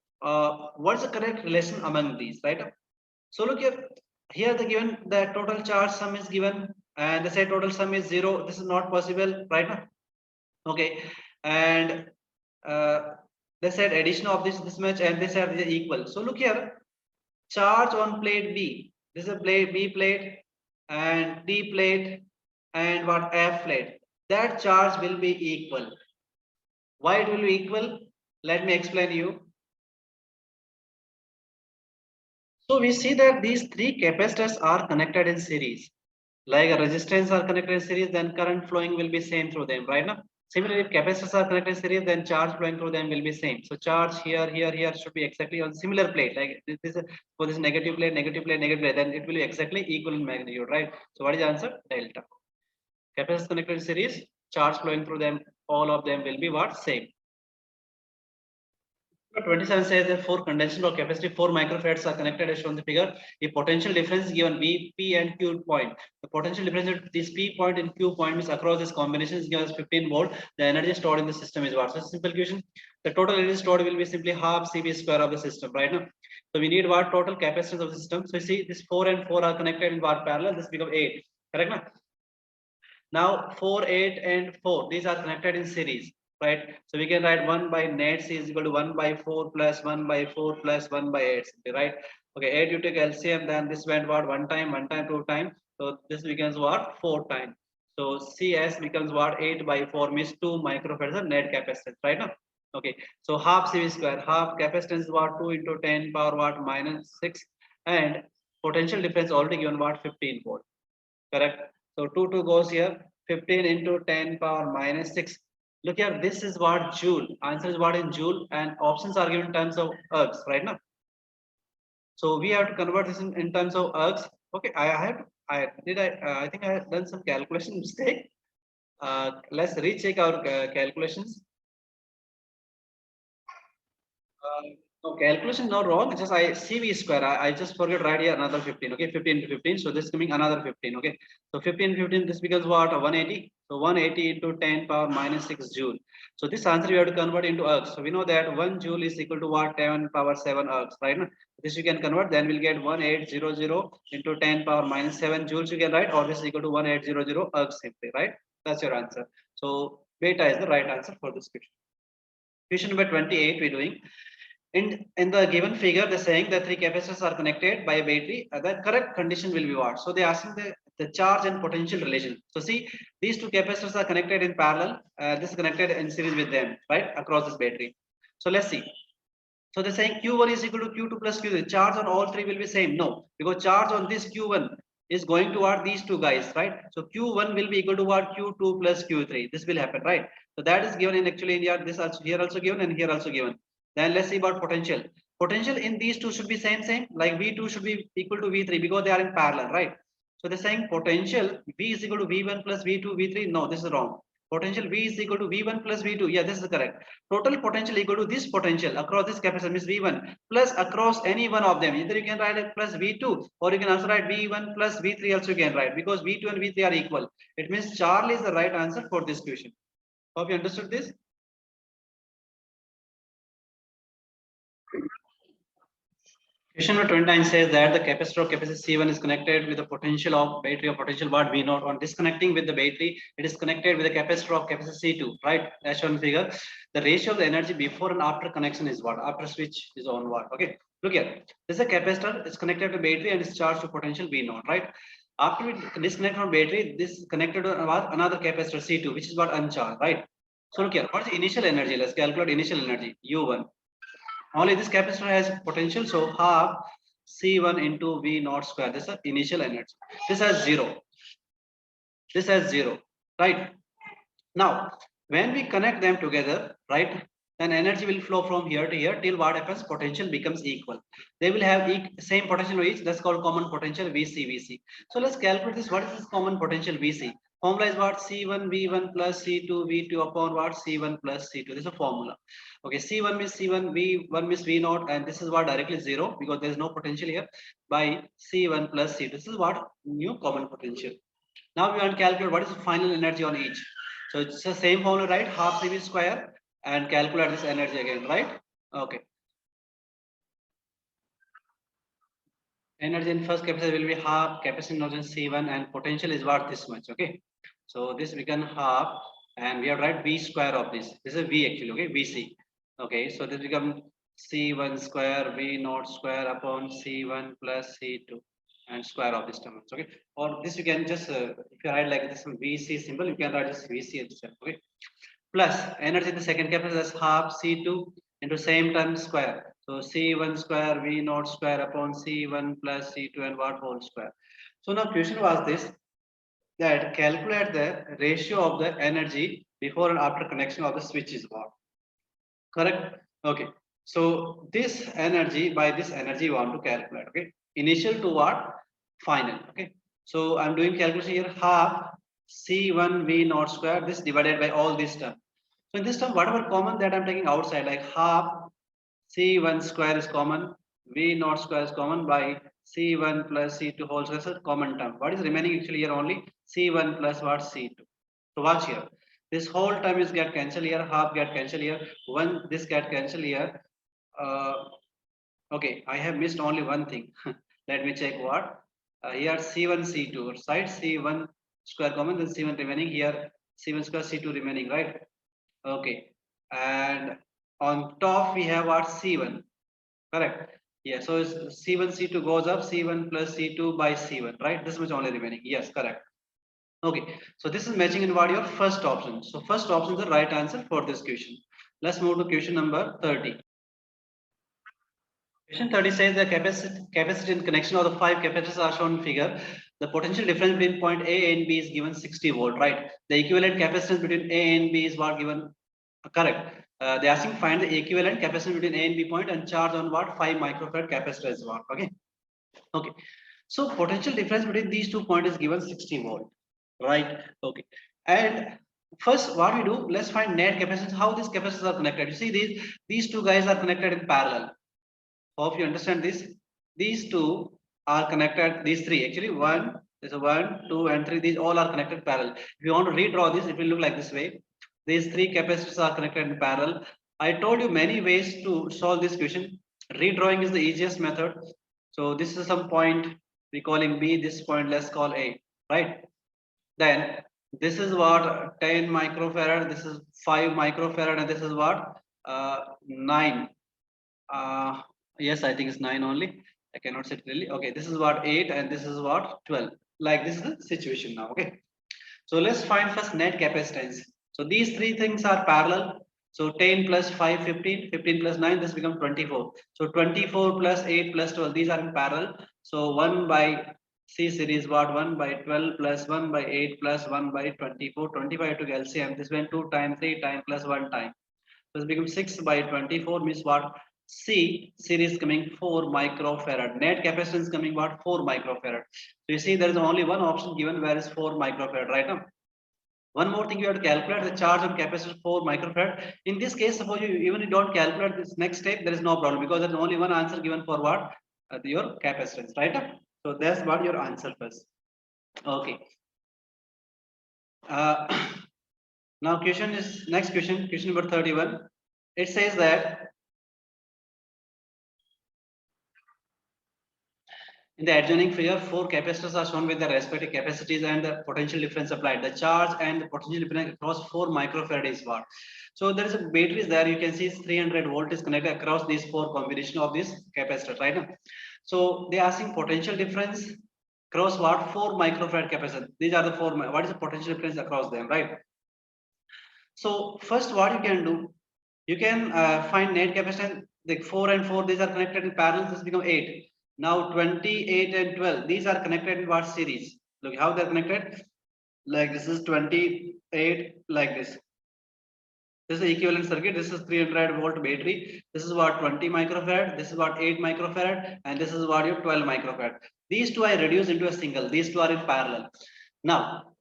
what is the correct relation among these? Right. So look here. Here the given the total charge sum is given and they say total sum is 0. This is not possible right now. Okay, and they said addition of this much and they said equal. So look here, charge on plate B. This is a plate B plate and D plate and what F plate. That charge will be equal. Why it will be equal? Let me explain you. So we see that these 3 capacitors are connected in series. Like a resistance are connected in series, then current flowing will be same through them, right now? Similarly, if capacitors are connected in series, then charge flowing through them will be same. So charge here, here, here should be exactly on similar plate. Like this is for this negative plate, negative plate, negative plate, then it will be exactly equal in magnitude, right? So what is the answer? Delta. Capacitors connected in series, charge flowing through them, all of them will be what? Same. 27 says that for condenser or capacitive 4 microfarads are connected as shown in the figure. A potential difference is given V, P and Q point. The potential difference at this P point and Q point means across this combination is given as 15 volt. The energy stored in the system is what? So simple question. The total energy stored will be simply half CV square of the system, right now. So we need what? Total capacitance of the system. So you see this 4 and 4 are connected in what parallel? This become 8. Correct now? Now 4, 8 and 4, these are connected in series, right? So we can write 1 by net C is equal to 1 by 4 plus 1 by 4 plus 1 by 8, right? Okay, 8 you take LCM, then this went what? 1 time, 2 time. So this becomes what? 4 time. So CS becomes what? 8 by 4 means 2 microfarads of net capacitance, right now? Okay, so half CV square, half capacitance is what? 2 into 10 power what? Minus 6, and potential difference already given what? 15 volt. Correct. So 2 goes here. 15 into 10 power minus 6. Look here, this is what joule. Answer is what in joule, and options are given in terms of ergs, right now. So we have to convert this in terms of ergs. Okay, I think I have done some calculation mistake. Let's recheck our calculations. No, calculation not wrong. Just I CV square. I just forget right here another 15. Okay, 15 to 15. So this coming another 15. Okay, so 15, 15. This becomes what? 180. So 180 into 10 power minus 6 joule. So this answer you have to convert into ergs. So we know that 1 joule is equal to what? 10 power 7 ergs, right? This you can convert. Then we'll get 1800 into 10 power minus 7 joules. You can write, or this is equal to 1800 ergs simply, right? That's your answer. So beta is the right answer for this question. Question number 28 we're doing. In the given figure, they're saying that 3 capacitors are connected by a battery. The correct condition will be what? So they're asking the charge and potential relation. So see, these 2 capacitors are connected in parallel. This is connected in series with them, right? Across this battery. So let's see. So they're saying Q1 is equal to Q2 plus Q3. Charge on all 3 will be same. No, because charge on this Q1 is going toward these 2 guys, right? So Q1 will be equal to what? Q2 plus Q3. This will happen, right? So that is given in actually in here. This also here also given and here also given. Then let's see about potential. Potential in these 2 should be same. Like V2 should be equal to V3 because they are in parallel, right? So they're saying potential V is equal to V1 plus V2, V3. No, this is wrong. Potential V is equal to V1 plus V2. Yeah, this is correct. Total potential equal to this potential across this capacitor means V1 plus across any one of them. Either you can write it plus V2 or you can also write V1 plus V3 also you can write because V2 and V3 are equal. It means Charlie is the right answer for this question. Hope you understood this. Question number 29 says that the capacitor of capacity C1 is connected with the potential of battery of potential what V naught. On disconnecting with the battery, it is connected with the capacitor of capacity C2, right? As shown in figure. The ratio of the energy before and after connection is what? After switch is on what? Okay. Look here. This is a capacitor, it's connected to battery and is charged to potential V naught, right? After we disconnect from battery, this is connected to another capacitor C2, which is what uncharged, right? So look here, what is the initial energy? Let's calculate initial energy, U1. Only this capacitor has potential, so half C1 into V naught square. This is the initial energy. This has 0. This has 0, right? Now, when we connect them together, right, then energy will flow from here to here till what happens? Potential becomes equal. They will have same potential each. That's called common potential VC. So let's calculate this. What is this common potential VC? Formula is what? C1 V1 plus C2 V2 upon what? C1 plus C2. This is a formula. Okay, C1 means C1, V1 means V naught, and this is what? Directly 0 because there is no potential here by C1 plus C2. This is what? New common potential. Now we want to calculate what is the final energy on each. So it's the same formula, right? Half CV square and calculate this energy again, right? Okay. Energy in first capacitor will be half capacity notion C1 and potential is what? This much. Okay. So this become half and we have write V square of this. This is V actually, okay? VC. Okay. So this become C1 square V naught square upon C1 plus C2 and square of this term. Okay. Or this you can just if you write like this VC symbol, you can write this VC itself. Okay. Plus energy in the second capacitor is half C2 into same term square. So C1 square V naught square upon C1 plus C2 and what whole square. So now question was this, that calculate the ratio of the energy before and after connection of the switch is what? Correct? Okay. So this energy, by this energy you want to calculate. Okay. Initial to what? Final. Okay. So I'm doing calculation here, half C1 V naught square, this divided by all this term. So in this term, whatever common that I'm taking outside, like half C1 square is common, V naught square is common, by C1 plus C2 whole square is a common term. What is remaining actually here? Only C1 plus what? C2. So watch here. This whole term is get cancelled here, half get cancelled here, one this get cancelled here. Uh, okay, I have missed only one thing. Let me check what. Here C1 C2 side C1 square common, then C1 remaining here, C1 square C2 remaining, right? Okay, and on top we have what? C1. Correct. Yeah, so C1 C2 goes up, C1 plus C2 by C1, right? This much only remaining. Yes, correct. Okay, so this is matching in what your first option. So first option is the right answer for this question. Let's move to question number 30. Question 30 says the capacity and connection of the five capacitors are shown in figure. The potential difference between point A and B is given 60 volt, right? The equivalent capacitance between A and B is what given? Correct. They are asking find the equivalent capacitance between A and B point and charge on what 5 microfarad capacitor is what. Okay. Okay. So potential difference between these 2 points is given 60 volt, right? Okay. And first, what we do, let's find net capacitance. How these capacitors are connected? You see these two guys are connected in parallel. Hope you understand this. These two are connected. These three actually one. There's a 1, 2, and 3. These all are connected parallel. If you want to redraw this, it will look like this way. These three capacitors are connected in parallel. I told you many ways to solve this question. Redrawing is the easiest method. So this is some point we call him B. This point let's call A. Right. Then this is what 10 microfarad. This is 5 microfarad, and this is what 9. Uh, yes, I think it's 9 only. I cannot say clearly. Okay, this is what 8 and this is what 12. Like this is the situation now. Okay. So let's find first net capacitance. So these three things are parallel. So 10 plus 5, 15, 15 plus 9, this becomes 24. So 24 plus 8 plus 12, these are in parallel. So 1 by C series what 1 by 12 plus 1 by 8 plus 1 by 24, 25 to LCM. This went 2 times 3 times plus 1 time. So this becomes 6 by 24 means what? C series coming 4 microfarad. Net capacitance coming what? 4 microfarad. So you see there is only one option given where is 4 microfarad right now. One more thing, you have to calculate the charge on capacitor 4 microfarad. In this case, suppose you even you don't calculate this next step, there is no problem because there is only one answer given for what? Your capacitance, right? So that's what your answer first. Okay. Now question is next question number 31. It says that in the adjoining figure, 4 capacitors are shown with their respective capacities and the potential difference applied. The charge and the potential difference across 4 microfarad is what? So there is a battery there. You can see 300 volt is connected across these 4 combination of this capacitor, right? So they are asking potential difference across what? 4 microfarad capacitor. These are the 4. What is the potential difference across them, right? So first, what you can do, you can find net capacitance. The 4 and 4, these are connected in parallel. This become 8. Now 28 and 12, these are connected in what series? Look how they're connected. Like this is 28 like this. This is the equivalent circuit. This is 300 volt battery. This is what 20 microfarad. This is what 8 microfarad, and this is what your 12 microfarad. These two I reduce into a single. These two are in parallel. Now,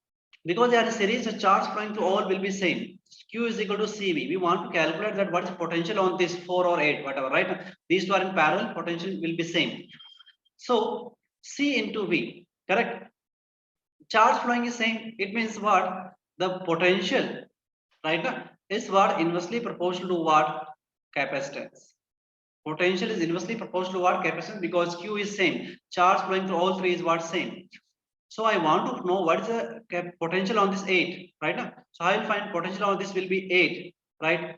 because they are in series, the charge flowing through all will be same. Q is equal to CV. We want to calculate that what is potential on this 4 or 8, whatever, right? These two are in parallel. Potential will be same. So C into V, correct? Charge flowing is same. It means what? The potential, right, is what? Inversely proportional to what? Capacitance. Potential is inversely proportional to what? Capacitance, because Q is same. Charge flowing through all three is what? Same. So I want to know what is the potential on this 8, right? So I will find potential on this will be 8, right?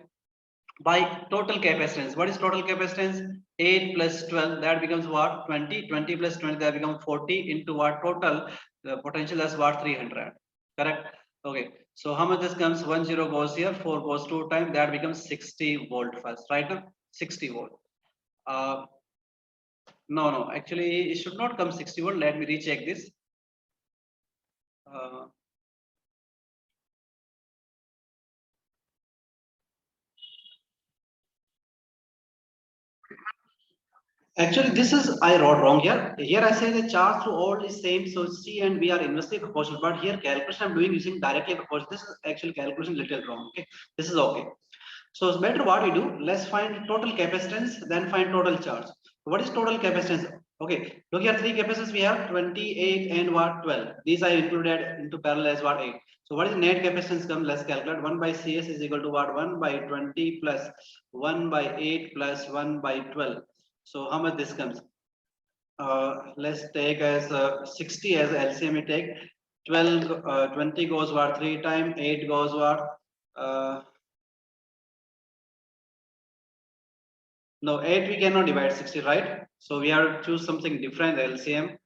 By total capacitance. What is total capacitance? 8 plus 12, that becomes what? 20. 20 plus 20, that becomes 40 into what? Total the potential as what? 300. Correct? Okay. So how much this comes? 1 0 goes here, 4 goes 2 times, that becomes 60 volt first, right? Now 60 volt. No, actually it should not come 60 volt. Let me recheck this. Actually, this is I wrote wrong here. Here I say the charge through all is same, so C and B are inversely proportional. But here calculation I'm doing using directly proportional. This is actually calculation little wrong. Okay, this is okay. So it's better what we do. Let's find total capacitance, then find total charge. What is total capacitance? Okay, look here, three capacitors we have 28 and what 12. These are included into parallel as what 8. So what is net capacitance? Come, let's calculate. 1 by CS is equal to what? 1 by 20 plus 1 by 8 plus 1 by 12. So how much this comes? Let's take as 60 as LCM. We take 12, 20 goes what 3 times, 8 goes what? No, 8 we cannot divide 60, right? So we have to choose something different, LCM.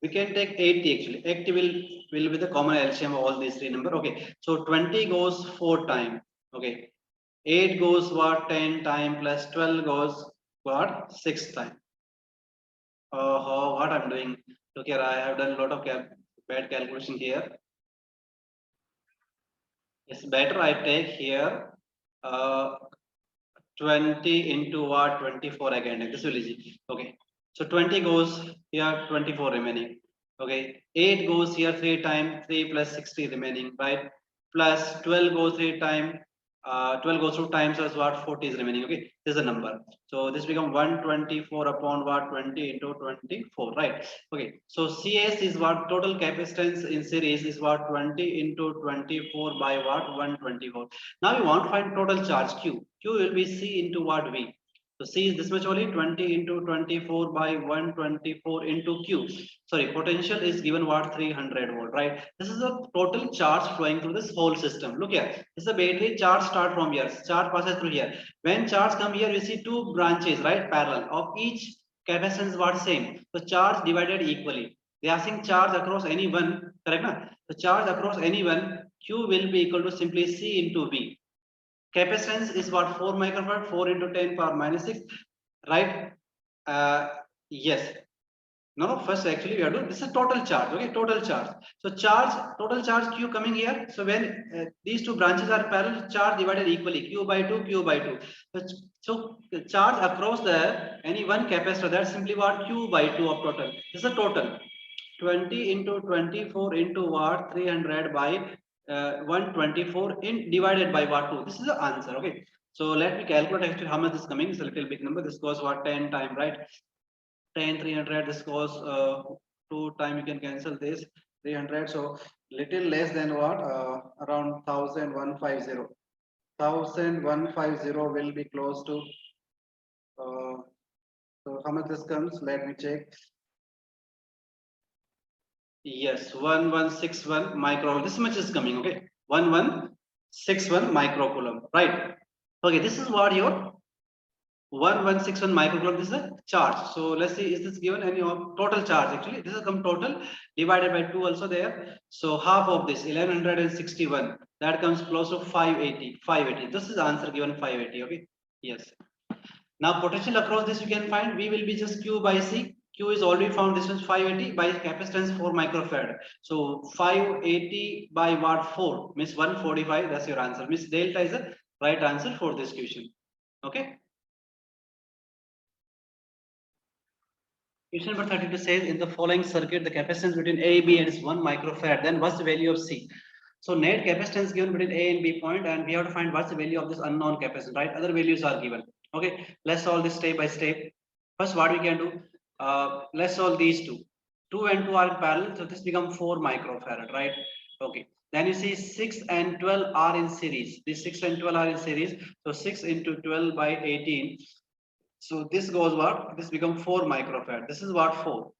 We can take 80 actually. 80 will be the common LCM of all these three numbers. Okay, so 20 goes 4 times. Okay, 8 goes what 10 times plus 12 goes what 6 times. What I'm doing? Look here, I have done a lot of bad calculation here. It's better I take here 20 into what 24 again. This will easy. Okay, so 20 goes here, 24 remaining. Okay, 8 goes here 3 times, 3 plus 60 remaining, right? Plus 12 goes 3 times, 12 goes 2 times as what 40 is remaining. Okay, this is a number. So this become 124 upon what 20 into 24, right? Okay, so CS is what total capacitance in series is what 20 into 24 by what 124. Now we want to find total charge Q. Q will be C into what V. So C is this much only 20 into 24 by 124 into Q. Sorry, potential is given what 300 volt, right? This is the total charge flowing through this whole system. Look here, this is the battery charge start from here. Charge passes through here. When charge come here, we see two branches, right? Parallel of each capacitance what same. So charge divided equally. They are saying charge across any one, correct? Na? The charge across any one Q will be equal to simply C into V. Capacitance is what 4 microfarad, 4 into 10 power minus 6, right? Yes. No, first actually we have to, this is total charge, okay, total charge. So charge, total charge Q coming here. So when these two branches are parallel, charge divided equally, Q by 2, Q by 2. So the charge across the any one capacitor, that's simply what Q by 2 of total. This is a total. 20 into 24 into what 300 by 124 in divided by what 2. This is the answer. Okay, so let me calculate actually how much is coming. It's a little big number. This goes what 10 time, right? 10 300. This goes 2 time. You can cancel this 300. So little less than what around 1150. 1150 will be close to so how much this comes, let me check. Yes, 1161 micro. This much is coming, okay? 1161 microcoulomb, right? Okay, this is what your 1161 microcoulomb. This is a charge. So let's see, is this given any of total charge? Actually, this is come total divided by 2 also there. So half of this 1161 that comes close to 580. 580. This is the answer given 580. Okay. Yes. Now potential across this you can find V will be just Q by C. Q is already found, this is 580 by capacitance 4 microfarad. So 580 by what 4 means 145. That's your answer. Means delta is the right answer for this question. Okay. Question number 32 says in the following circuit the capacitance between A, B and is 1 microfarad. Then what's the value of C? So net capacitance given between A and B point, and we have to find what's the value of this unknown capacitance, right? Other values are given. Okay, let's solve this step by step. First, what we can do, let's solve these two. 2 and 2 are parallel, so this becomes 4 microfarad, right? Okay. Then you see 6 and 12 are in series. These 6 and 12 are in series. So 6 into 12 by 18. So this goes what? This becomes 4 microfarad. This is what 4.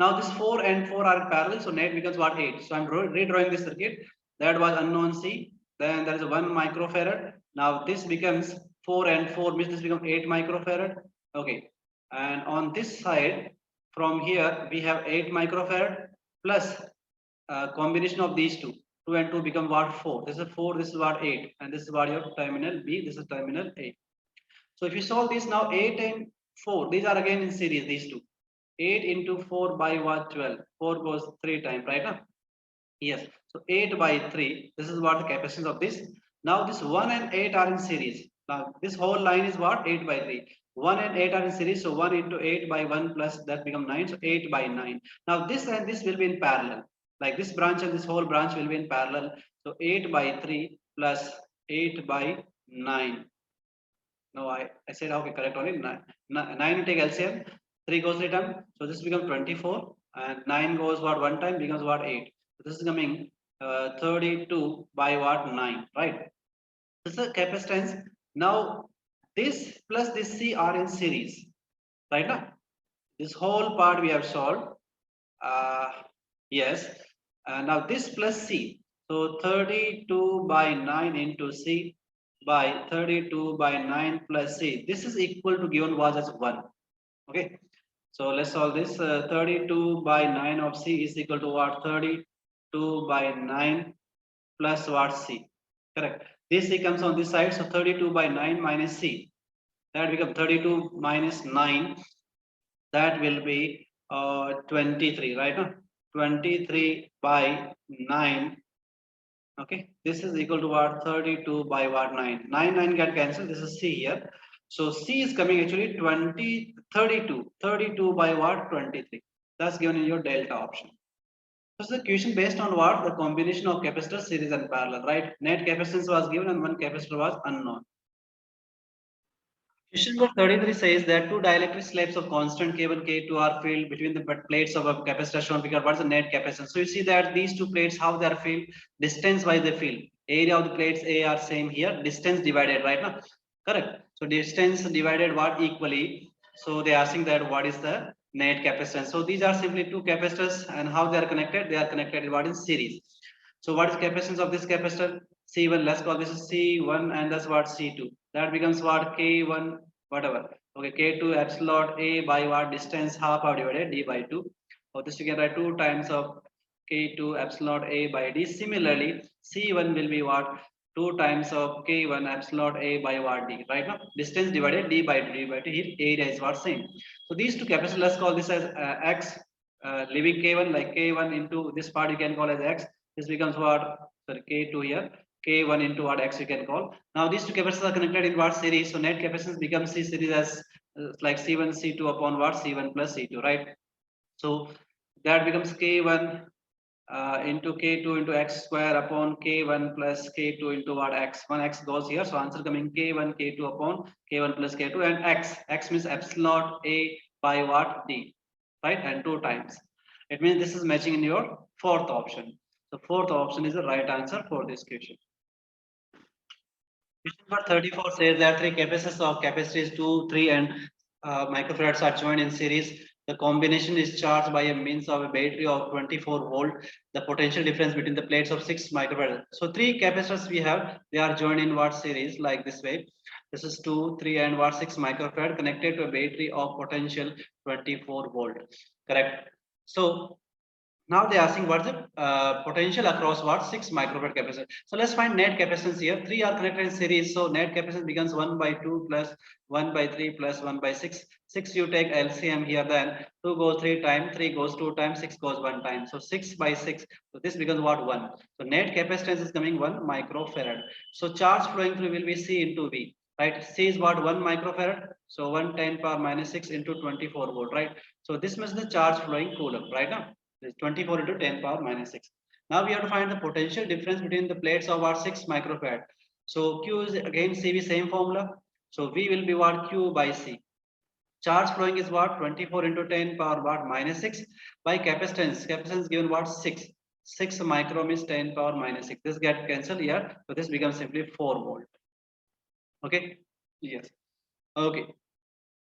Now this 4 and 4 are parallel, so net becomes what 8. So I'm redrawing this circuit. That was unknown C. Then there is a 1 microfarad. Now this becomes 4 and 4 means this becomes 8 microfarad. Okay. And on this side, from here we have 8 microfarad plus a combination of these two. 2 and 2 become what 4. This is 4. This is what 8, and this is what your terminal B. This is terminal A. So if you solve this now, 8 and 4, these are again in series, these two. 8 into 4 by what 12? 4 goes 3 times, right? Now? Yes. So 8 by 3, this is what the capacitance of this. Now this 1 and 8 are in series. Now this whole line is what? 8 by 3. 1 and 8 are in series, so 1 into 8 by 1 plus that become 9, so 8 by 9. Now this and this will be in parallel. Like this branch and this whole branch will be in parallel. So 8 by 3 plus 8 by 9. No, I said okay, correct only 9. 9 you take LCM, 3 goes 3 time, so this becomes 24, and 9 goes what one time becomes what 8. So this is coming 32 by what 9, right? This is the capacitance. Now this plus this C are in series, right now. This whole part we have solved. Uh, yes. Now this plus C. So 32 by 9 into C by 32 by 9 plus C. This is equal to given was as 1. Okay. So let's solve this. 32 by 9 of C is equal to what? 32 by 9 plus what? C. Correct. This C comes on this side. So 32 by 9 minus C. That becomes 32 minus 9. That will be 23, right? No? 23 by 9. Okay, this is equal to what? 32 by what? 9. 9 get cancelled. This is C here. So C is coming actually 32 by what? 23. That's given in your delta option. So the question based on what? The combination of capacitor series and parallel, right? Net capacitance was given and one capacitor was unknown. Question number 33 says that two dielectric slabs of constant K1, K2 are filled between the plates of a capacitor shown figure. What is the net capacitance? So you see that these two plates, how they are filled, distance wise they fill. Area of the plates A are same here, distance divided, right now? Correct. So distance divided what equally. So they are asking that what is the net capacitance. So these are simply two capacitors, and how they are connected? They are connected what in series. So what is capacitance of this capacitor? C1, let's call this C1, and that's what C2. That becomes what K1, whatever. Okay, K2 epsilon A by what distance half of divided D by 2. So this you can write 2 times of K2 epsilon A by D. Similarly, C1 will be what? 2 times of K1 epsilon A by what D, right now? Distance divided D by 2, here area is what same. So these two capacitors, let's call this as X, leaving K1 like K1 into this part you can call as X. This becomes what? Sorry, K2 here. K1 into what X you can call. Now these two capacitors are connected in what series? So net capacitance becomes C series as like C1 C2 upon what? C1 plus C2, right? So that becomes K1 into K2 into X square upon K1 plus K2 into what? X. One X goes here. So answer coming K1 K2 upon K1 plus K2, and X means epsilon A by what? D, right? And 2 times. It means this is matching in your fourth option. So fourth option is the right answer for this question. Question number 34 says that three capacitors of capacitors 2, 3 and microfarads are joined in series. The combination is charged by a means of a battery of 24 volt. The potential difference between the plates of 6 microfarad. So three capacitors we have, they are joined in what series like this way. This is 2, 3 and what 6 microfarad connected to a battery of potential 24 volt. Correct. So now they are asking what's the potential across what 6 microfarad capacitor. So let's find net capacitance here. Three are connected in series. So net capacitance becomes 1 by 2 plus 1 by 3 plus 1 by 6. 6 you take LCM here, then 2 goes 3 times, 3 goes 2 times, 6 goes 1 time. So 6 by 6. So this becomes what 1. So net capacitance is coming 1 microfarad. So charge flowing through will be C into V. Right, C is what 1 microfarad. So 1 10 power minus 6 into 24 volt. Right. So this means the charge flowing coulomb. Right now. 24 into 10 power minus 6. Now we have to find the potential difference between the plates of our 6 microfarad. So Q is again CV same formula. So V will be what Q by C. Charge flowing is what 24 into 10 power what minus 6 by capacitance. Capacitance given what 6. 6 micro means 10 power minus 6. This get cancelled here. So this becomes simply 4 volt. Okay. Yes. Okay.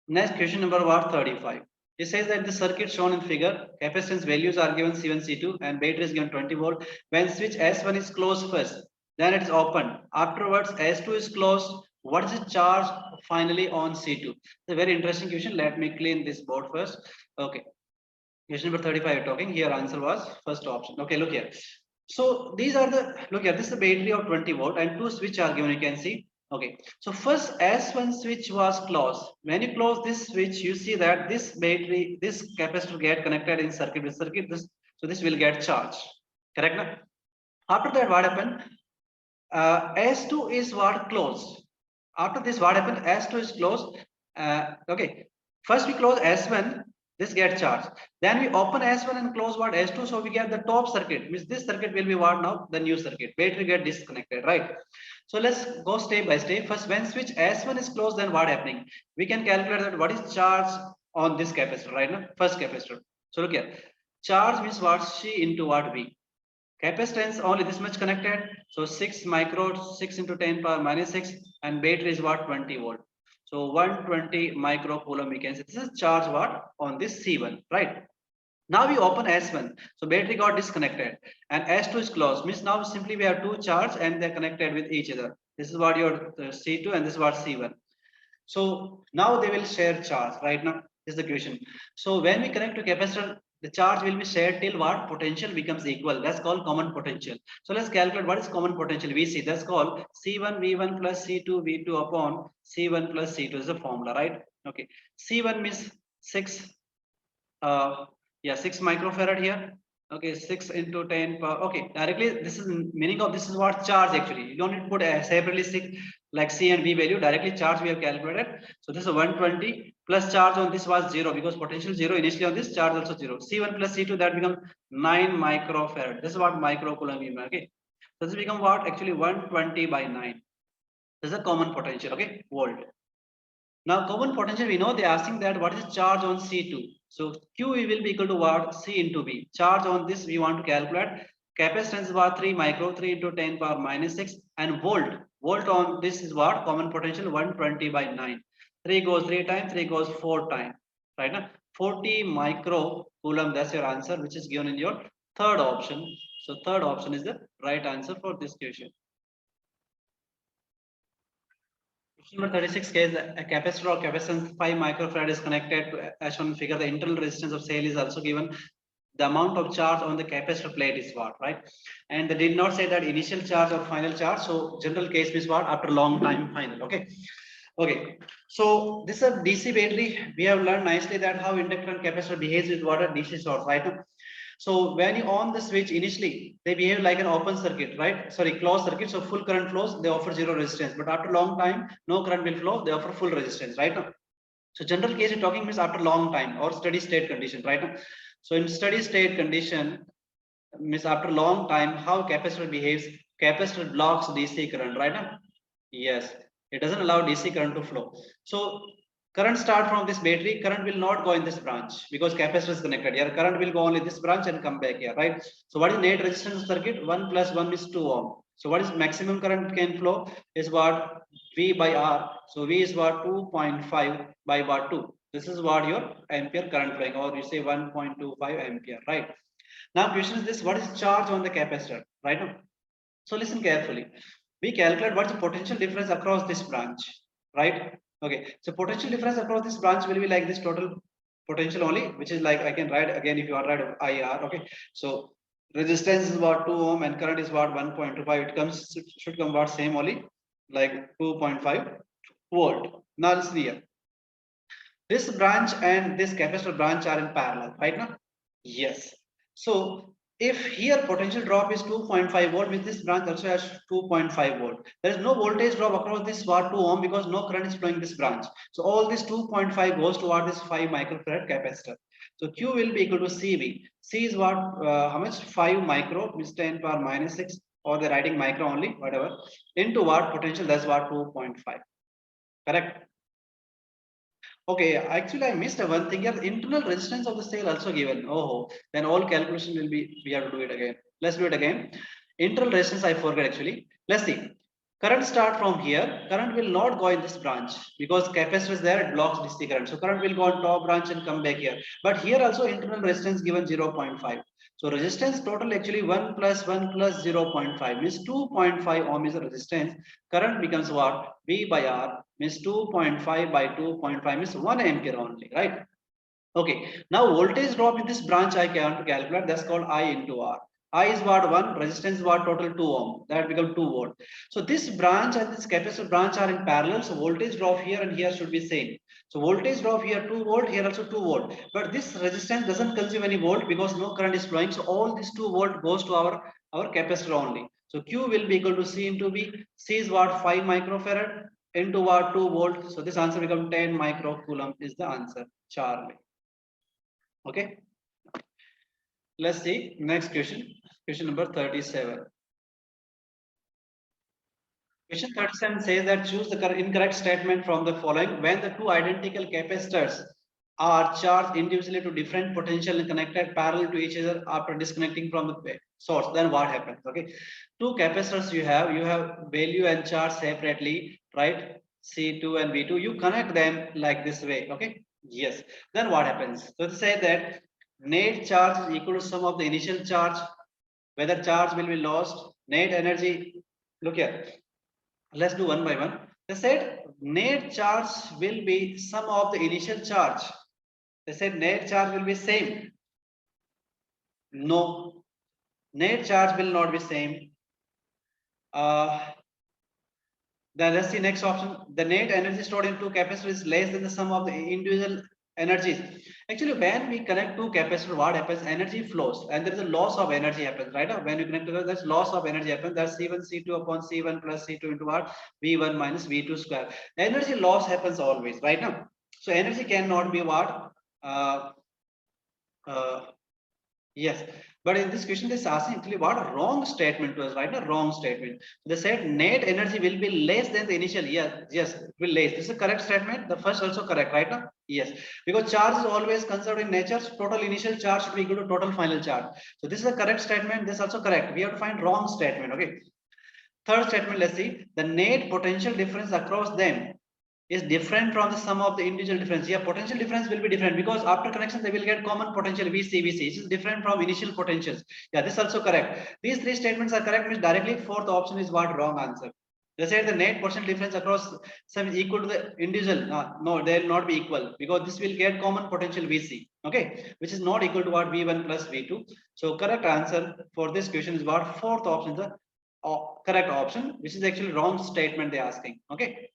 Next question number what 35. It says that the circuit shown in figure, capacitance values are given C1, C2 and battery is given 20 volt. When switch S1 is closed first, then it is open. Afterwards, S2 is closed. What is the charge finally on C2? It's a very interesting question. Let me clean this board first. Okay. Question number 35 you're talking. Here answer was first option. Okay, look here. So these are the, look here, this is the battery of 20 volt and two switch are given, you can see. Okay, so first S1 switch was closed. When you close this switch, you see that this battery, this capacitor get connected in circuit with circuit. So this will get charged. Correct? Now? After that, what happened? S2 is what closed. After this, what happened? S2 is closed. Okay. First we close S1, this gets charged. Then we open S1 and close what? S2. So we get the top circuit. Means this circuit will be what now? The new circuit. Battery get disconnected, right? So let's go step by step. First, when switch S1 is closed, then what happening? We can calculate that what is charge on this capacitor, right now? First capacitor. So look here. Charge means what? C into what V. Capacitance only this much connected. So 6 micro, 6 into 10 power minus 6, and battery is what? 20 volt. So 120 micro coulomb we can say. This is charge what? On this C1, right? Now we open S1. So battery got disconnected and S2 is closed. Means now simply we have two charge and they're connected with each other. This is what your C2 and this is what C1. So now they will share charge. Right now is the question. So when we connect to capacitor, the charge will be shared till what? Potential becomes equal. That's called common potential. So let's calculate what is common potential. VC. That's called C1 V1 plus C2 V2 upon C1 plus C2 is the formula, right? Okay. C1 means 6. Yeah, 6 microfarad here. Okay, 6 into 10 power. Okay, directly this is meaning of this is what charge actually. You don't need to put a separately 6 like C and V value. Directly charge we have calculated. So this is 120 plus charge on this was 0 because potential 0 initially on this, charge also 0. C1 plus C2 that become 9 microfarad. This is what microcoulomb mean. Okay, so this become what actually 120 by 9. This is a common potential. Okay, volt. Now common potential, we know they're asking that what is charge on C2. So Q will be equal to what? C into V. Charge on this we want to calculate. Capacitance is what? 3 micro, 3 into 10 power minus 6, and volt. Volt on this is what? Common potential 120 by 9. 3 goes 3 times, 3 goes 4 times. Right now 40 micro coulomb, that's your answer, which is given in your third option. So third option is the right answer for this question. Question number 36 case a capacitor or capacitance 5 microfarad is connected to as shown in figure. The internal resistance of cell is also given. The amount of charge on the capacitor plate is what, right? And they did not say that initial charge or final charge. So general case is what? After long time final. Okay. Okay. So this is a DC battery. We have learned nicely that how inductor and capacitor behaves with what a DC source, right? So when you on the switch initially, they behave like an open circuit, right? Sorry, closed circuit. So full current flows, they offer zero resistance. But after long time, no current will flow, they offer full resistance, right? So general case you're talking means after long time or steady state condition, right? So in steady state condition, means after long time, how capacitor behaves? Capacitor blocks DC current, right? Yes, it doesn't allow DC current to flow. So current start from this battery, current will not go in this branch because capacitor is connected here. Current will go only this branch and come back here, right? So what is net resistance circuit? 1 plus 1 is 2 ohm. So what is maximum current can flow is what? V by R. So V is what? 2.5 by what? 2. This is what your ampere current flowing, or you say 1.25 ampere, right? Now question is this: what is charge on the capacitor, right? Now, so listen carefully. We calculate what's the potential difference across this branch, right? Okay, so potential difference across this branch will be like this total potential only, which is like I can write again if you want to write IR. Okay, so resistance is what 2 ohm and current is what 1.25. It comes should come what same only like 2.5 volt. Now listen here. This branch and this capacitor branch are in parallel, right now? Yes. So if here potential drop is 2.5 volt, with this branch also has 2.5 volt. There is no voltage drop across this what 2 ohm because no current is flowing this branch. So all this 2.5 goes toward this 5 microfarad capacitor. So Q will be equal to CV. C is what? How much? 5 micro means 10 power minus 6, or they're writing micro only, whatever. Into what potential? That's what 2.5. Correct. Okay, actually I missed one thing here. Internal resistance of the cell also given. Oh, then all calculation will be, we have to do it again. Let's do it again. Internal resistance I forgot actually. Let's see. Current start from here. Current will not go in this branch because capacitor is there. It blocks DC current. So current will go on top branch and come back here. But here also internal resistance given 0.5. So resistance total actually 1 plus 1 plus 0.5 means 2.5 ohm is the resistance. Current becomes what? V by R means 2.5 by 2.5 means 1 ampere only, right? Okay. Now voltage drop in this branch I can calculate. That's called I into R. I is what? 1, resistance is what? Total 2 ohm. That become 2 volt. So this branch and this capacitor branch are in parallel. So voltage drop here and here should be same. So voltage drop here 2 volt, here also 2 volt. But this resistance doesn't consume any volt because no current is flowing. So all this 2 volt goes to our capacitor only. So Q will be equal to C into B. C is what? 5 microfarad into what? 2 volt. So this answer becomes 10 microcoulomb is the answer. Charlie. Okay. Let's see next question. Question number 37. Question 37 says that choose the incorrect statement from the following. When the two identical capacitors are charged individually to different potential and connected parallel to each other after disconnecting from the source, then what happens? Okay, two capacitors you have value and charge separately, right? C2 and V2. You connect them like this way. Okay, yes. Then what happens? So to say that net charge is equal to sum of the initial charge. Whether charge will be lost, net energy. Look here. Let's do one by one. They said net charge will be sum of the initial charge. They said net charge will be same. No, net charge will not be same. Then let's see next option. The net energy stored in two capacitors is less than the sum of the individual energies. Actually, when we connect two capacitors, what happens? Energy flows, and there is a loss of energy happens, right? When you connect together, there's loss of energy happens. That's C1 C2 upon C1 plus C2 into what? V1 minus V2 square. Energy loss happens always, right now. So energy cannot be what? Uh, Yes, but in this question, this is asking actually what a wrong statement was, right? A wrong statement. They said net energy will be less than the initial. Yes, it will less. This is a correct statement. The first also correct, right? Now, yes, because charge is always conserved in nature. So total initial charge should be equal to total final charge. So this is a correct statement. This is also correct. We have to find wrong statement. Okay. Third statement. Let's see the net potential difference across them is different from the sum of the individual difference. Yeah, potential difference will be different because after connection they will get common potential VC. Which is different from initial potentials. Yeah, this is also correct. These three statements are correct. Means directly fourth option is what? Wrong answer. They said the net potential difference across some is equal to the individual. No, they will not be equal because this will get common potential VC. Okay, which is not equal to what? V1 plus V2. So correct answer for this question is what? Fourth option is the correct option, which is actually wrong statement they're asking. Okay.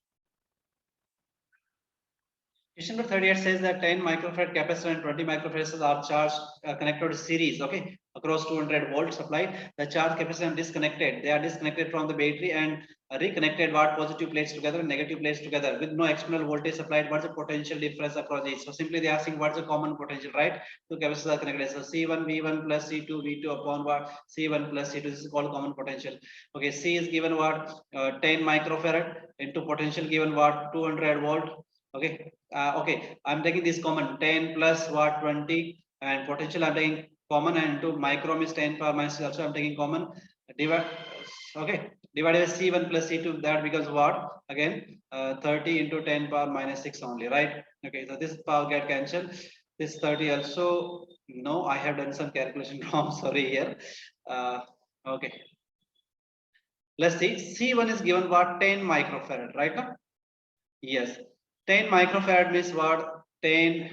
Question number 38 says that 10 microfarad capacitor and 20 microfarads are charged connected to series, okay, across 200 volt supply. The charge capacitor is disconnected. They are disconnected from the battery and reconnected what positive plates together and negative plates together with no external voltage supplied. What's the potential difference across each? So simply they are asking what's the common potential, right? Two capacitors are connected. So C1 V1 plus C2 V2 upon what? C1 plus C2. This is called common potential. Okay, C is given what? 10 microfarad into potential given what? 200 volt. Okay, okay, I'm taking this common 10 plus what 20 and potential I'm taking common and into micro is 10 power minus also I'm taking common divide. Okay, divided by C1 plus C2 that becomes what again 30 into 10 power minus 6 only, right? Okay, so this power get cancelled. This 30 also no, I have done some calculation wrong. Sorry here. Okay, let's see. C1 is given what 10 microfarad, right now? Yes. 10 microfarad means what? 10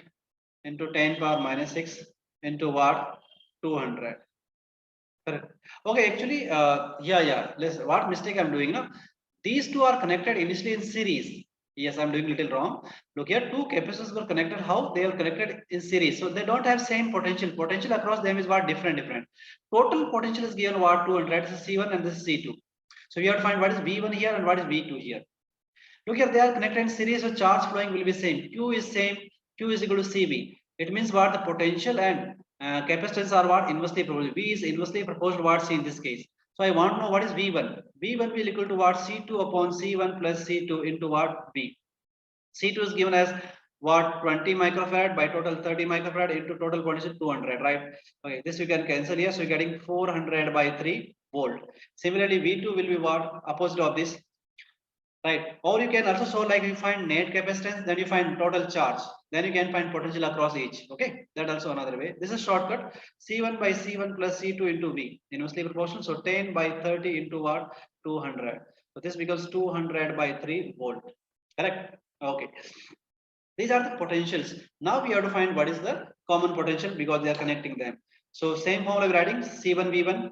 into 10 power minus 6 into what? 200. Correct. Okay, actually, yeah. What mistake I'm doing now? These two are connected initially in series. Yes, I'm doing little wrong. Look here, two capacitors were connected. How? They are connected in series. So they don't have same potential. Potential across them is what? Different. Total potential is given what? 200. This is C1 and this is C2. So we have to find what is V1 here and what is V2 here. Look here, they are connected in series, so charge flowing will be same. Q is same. Q is equal to CB. It means what the potential and capacitance are what inversely proportional. V is inversely proportional what C in this case. So I want to know what is V1. V1 will equal to what C2 upon C1 plus C2 into what V. C2 is given as what 20 microfarad by total 30 microfarad into total potential 200, right? Okay, this you can cancel here. So you're getting 400 by 3 volt. Similarly, V2 will be what opposite of this, right? Or you can also show like you find net capacitance, then you find total charge, then you can find potential across each. Okay, that also another way. This is shortcut. C1 by C1 plus C2 into V inversely proportional. So 10 by 30 into what? 200. So this becomes 200 by 3 volt. Correct. Okay. These are the potentials. Now we have to find what is the common potential because they are connecting them. So same formula we're writing C1 V1.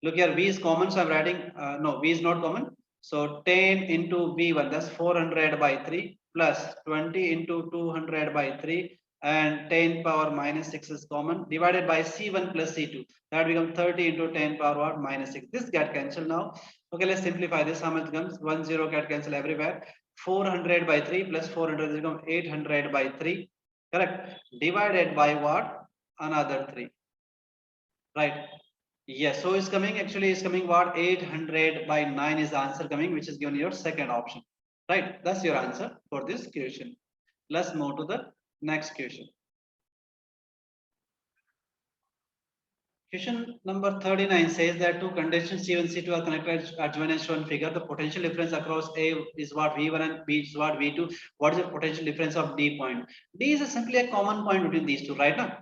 Look here, V is common, so I'm writing no, V is not common. So 10 into V1, that's 400 by 3 plus 20 into 200 by 3 and 10 power minus 6 is common, divided by C1 plus C2. That becomes 30 into 10 power what? Minus 6. This get cancelled now. Okay, let's simplify this. How much comes? 1 0 get cancelled everywhere. 400 by 3 plus 400 is become 800 by 3. Correct. Divided by what? Another 3. Right. Yes. So it's coming, actually it's coming what? 800 by 9 is the answer coming, which is given your second option. Right. That's your answer for this question. Let's move to the next question. Question number 39 says that two conditions C1 C2 are connected as given in shown figure. The potential difference across A is what? V1 and B is what? V2. What is the potential difference of D point? D is simply a common point between these two, right now.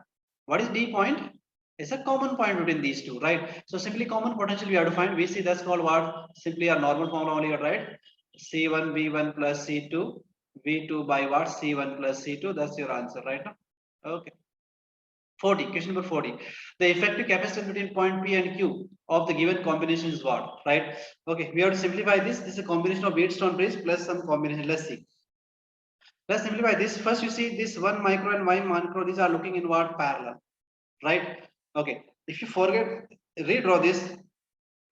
What is D point? It's a common point between these two, right? So simply common potential we have to find. We see that's called what? Simply a normal formula only, right? C1 V1 plus C2 V2 by what? C1 plus C2. That's your answer right now. Okay. 40, question number 40. The effective capacitance between point P and Q of the given combination is what? Right? Okay, we have to simplify this. This is a combination of Wheatstone bridge plus some combination. Let's see. Let's simplify this. First, you see this 1 micro and 1 micro, these are looking in what? Parallel. Right? Okay. If you forget, redraw this.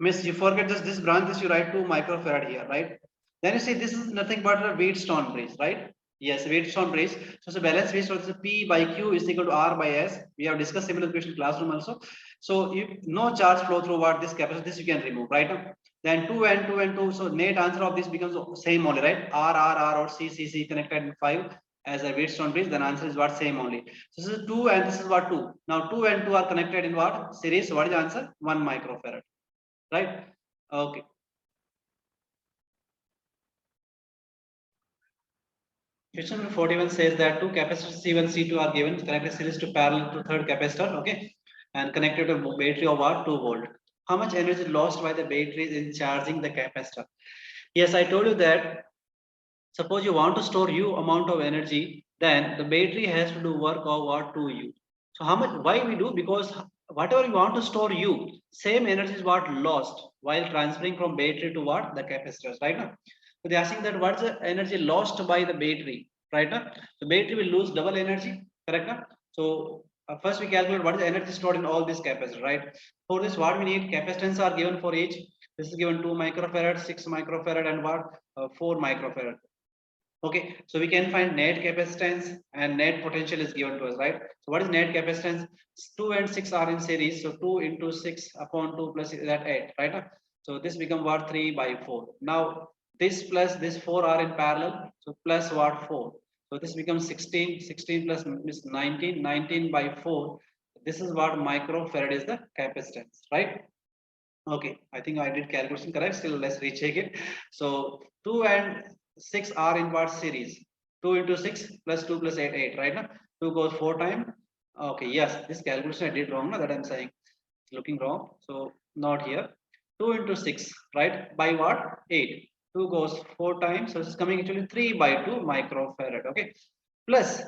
Miss, you forget just this branch, this you write 2 microfarad here, right? Then you see this is nothing but a Wheatstone bridge, right? Yes, Wheatstone bridge. So balance Wheatstone is P by Q is equal to R by S. We have discussed similar question in classroom also. So if no charge flow through what this capacitor, this you can remove, right? Then 2 and 2 and 2. So net answer of this becomes same only, right? R or C connected in 5 as a Wheatstone bridge. Then answer is what? Same only. So this is 2 and this is what? 2. Now 2 and 2 are connected in what? Series. So what is the answer? 1 microfarad. Right? Okay. Question number 41 says that two capacitors C1, C2 are given connected series to parallel to third capacitor, okay, and connected to a battery of what? 2 volt. How much energy lost by the batteries in charging the capacitor? Yes, I told you that suppose you want to store U amount of energy, then the battery has to do work of what? 2U. So how much? Why we do? Because whatever you want to store U, same energy is what lost while transferring from battery to what? The capacitors, right now. So they're asking that what's the energy lost by the battery, right now? The battery will lose double energy, correct now? So first we calculate what is the energy stored in all these capacitors, right? For this, what we need, capacitance are given for each. This is given 2 microfarad, 6 microfarad, and what? 4 microfarad. Okay, so we can find net capacitance and net potential is given to us, right? So what is net capacitance? 2 and 6 are in series, so 2 into 6 upon 2 plus that 8, right? So this become what? 3 by 4. Now this plus this 4 are in parallel, so plus what? 4. So this becomes 16, 16 plus 19, 19 by 4. This is what microfarad is the capacitance, right? Okay, I think I did calculation correct. Still, let's recheck it. So 2 and 6 are in what series? 2 into 6 plus 2 plus 8, 8, right? Now 2 goes 4 times. Okay, yes, this calculation I did wrong. Now that I'm saying looking wrong. So not here. 2 into 6, right? By what? 8. 2 goes 4 times. So this is coming actually 3 by 2 microfarad. Okay, plus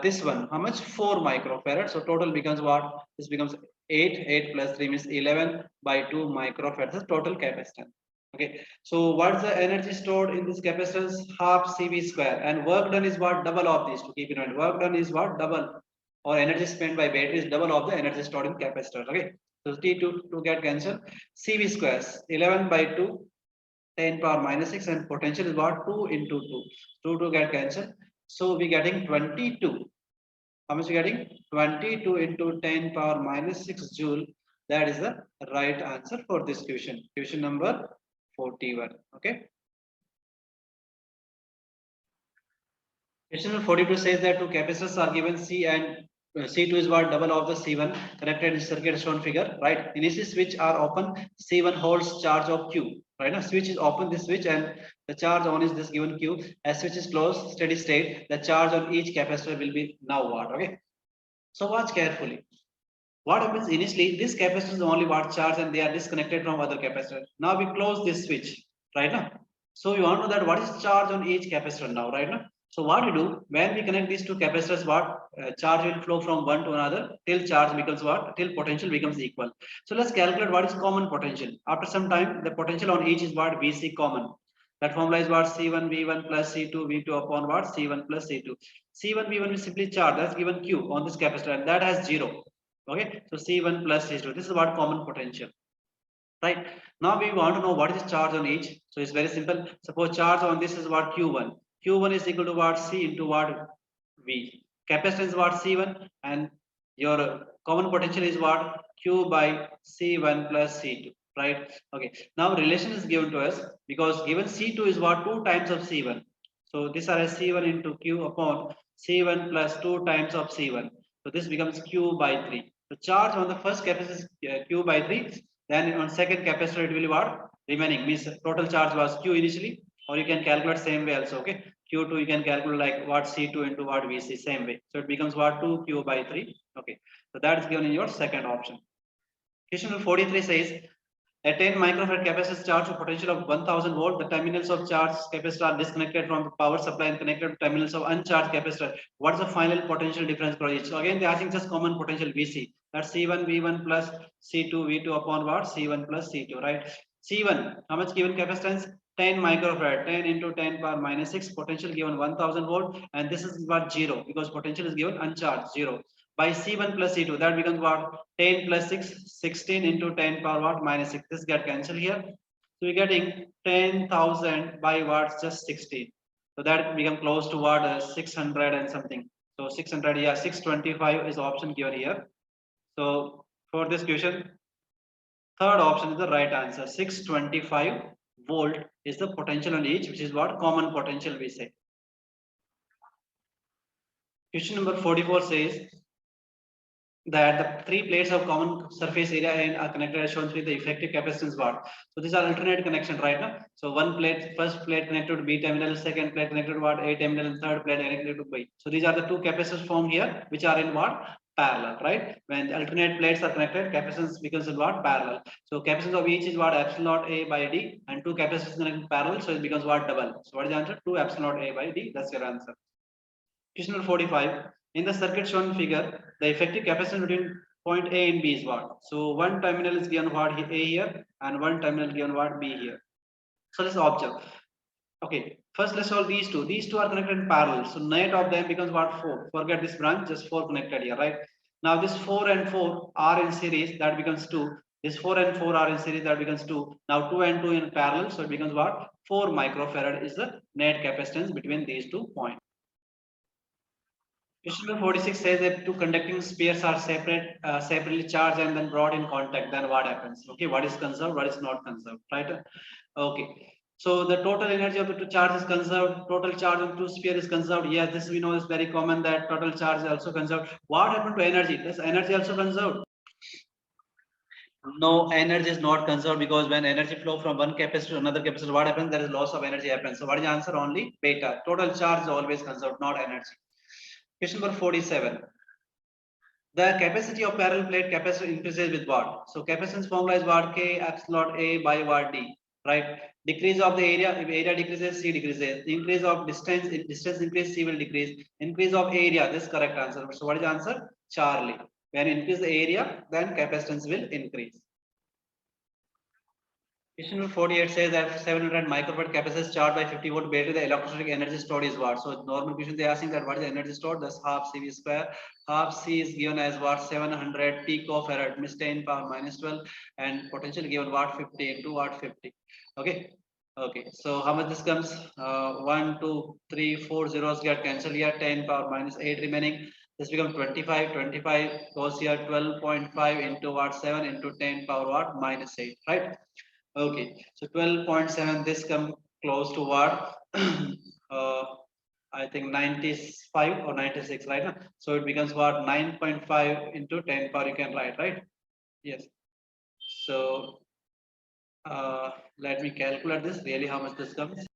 this one, how much? 4 microfarad. So total becomes what? This becomes 8. 8 plus 3 means 11 by 2 microfarad. That's total capacitance. Okay, so what's the energy stored in this capacitance? Half CV square, and work done is what? Double of these. To keep in mind, work done is what? Double, or energy spent by battery is double of the energy stored in capacitor. Okay, so T2 to get cancelled. CV squares 11 by 2, 10 power minus 6, and potential is what? 2 into 2. 2 to get cancelled. So we getting 22. How much we getting? 22 into 10 power minus 6 joule. That is the right answer for this question. Question number 41. Okay. Question number 42 says that two capacitors are given C and C2 is what? Double of the C1 connected in circuit shown figure, right? Initial switch are open. C1 holds charge of Q, right? Now switch is open, this switch, and the charge on is this given Q. As switch is closed, steady state, the charge on each capacitor will be now what? Okay. So watch carefully. What happens initially, this capacitor is only what? Charge, and they are disconnected from other capacitor. Now we close this switch, right now. So you want to know that what is charge on each capacitor now, right now. So what we do when we connect these two capacitors, what charge will flow from one to another till charge becomes what? Till potential becomes equal. So let's calculate what is common potential. After some time, the potential on each is what? VC common. That formula is what? C1 V1 plus C2 V2 upon what? C1 plus C2. C1 V1 is simply charge. That's given Q on this capacitor, and that has 0. Okay, so C1 plus C2. This is what common potential. Right. Now we want to know what is the charge on each. So it's very simple. Suppose charge on this is what Q1. Q1 is equal to what? C into what? V. Capacitance is what? C1, and your common potential is what? Q by C1 plus C2. Right. Okay. Now relation is given to us because given C2 is what? 2 times of C1. So this are C1 into Q upon C1 plus 2 times of C1. So this becomes Q by 3. The charge on the first capacitor is Q by 3. Then on second capacitor it will be what? Remaining means total charge was Q initially, or you can calculate same way also. Okay, Q2 you can calculate like what C2 into what VC, same way. So it becomes what? 2Q by 3. Okay, so that is given in your second option. Question number 43 says a 10 microfarad capacitor charge with potential of 1000 volt. The terminals of charged capacitor are disconnected from the power supply and connected to terminals of uncharged capacitor. What is the final potential difference for each? So again, they are asking just common potential VC. That's C1 V1 plus C2 V2 upon what? C1 plus C2, right? C1, how much given capacitance? 10 microfarad, 10 into 10 power minus 6, potential given 1000 volt, and this is what? 0, because potential is given uncharged, 0. By C1 plus C2, that becomes what? 10 plus 6, 16 into 10 power what? Minus 6. This get cancelled here. So we're getting 10,000 by what? Just 16. So that become close to what? 600 and something. So 600, yeah, 625 is option given here. So for this question, third option is the right answer. 625 volt is the potential on each, which is what? Common potential we say. Question number 44 says that the three plates of common surface area and are connected as shown with the effective capacitance what. So these are alternate connection right now. So one plate, first plate connected to B terminal, second plate connected to what? A terminal, and third plate connected to B. So these are the two capacitors formed here, which are in what? Parallel, right? When the alternate plates are connected, capacitance becomes in what? Parallel. So capacitance of each is what? Epsilon naught A by D, and two capacitors connected parallel, so it becomes what? Double. So what is the answer? 2 epsilon naught A by D. That's your answer. Question number 45. In the circuit shown figure, the effective capacitance between point A and B is what? So one terminal is given what? A here, and one terminal given what? B here. So let's observe. Okay, first let's solve these two. These two are connected in parallel. So net of them becomes what? 4. Forget this branch, just 4 connected here, right? Now this 4 and 4 are in series, that becomes 2. This 4 and 4 are in series, that becomes 2. Now 2 and 2 in parallel, so it becomes what? 4 microfarad is the net capacitance between these 2 points. Question number 46 says that two conducting spheres are separately charged and then brought in contact. Then what happens? Okay, what is conserved, what is not conserved, right? Okay. So the total energy of the two charges is conserved. Total charge of two sphere is conserved. Yes, this we know is very common that total charge is also conserved. What happened to energy? Is energy also conserved? No, energy is not conserved because when energy flow from one capacitor to another capacitor, what happens? There is loss of energy happens. So what is the answer? Only beta. Total charge is always conserved, not energy. Question number 47. The capacity of parallel plate capacitor increases with what? So capacitance formula is what? K epsilon A by what D, right? Decrease of the area, if area decreases, C decreases. Increase of distance, if distance increase, C will decrease. Increase of area, this is correct answer. So what is the answer? Charlie. When you increase the area, then capacitance will increase. Question number 48 says that 700 microfarad capacitor is charged by 50 volt battery. The electrostatic energy stored is what? So normal question they are asking that what is the energy stored? That's half CV square. Half C is given as what? 700 picofarad, means 10 power minus 12, and potential given what? 50 into what? 50. Okay. Okay. So how much this comes? 1, 2, 3, 4 zeros get cancelled here. 10 power minus 8 remaining. This becomes 25. 25 goes here. 12.5 into what? 7 into 10 power what? Minus 8. Right. Okay, so 12.7, this come close to what? I think 95 or 96, right? So it becomes what? 9.5 into 10 power you can write, right? Yes. So let me calculate this, really how much this comes.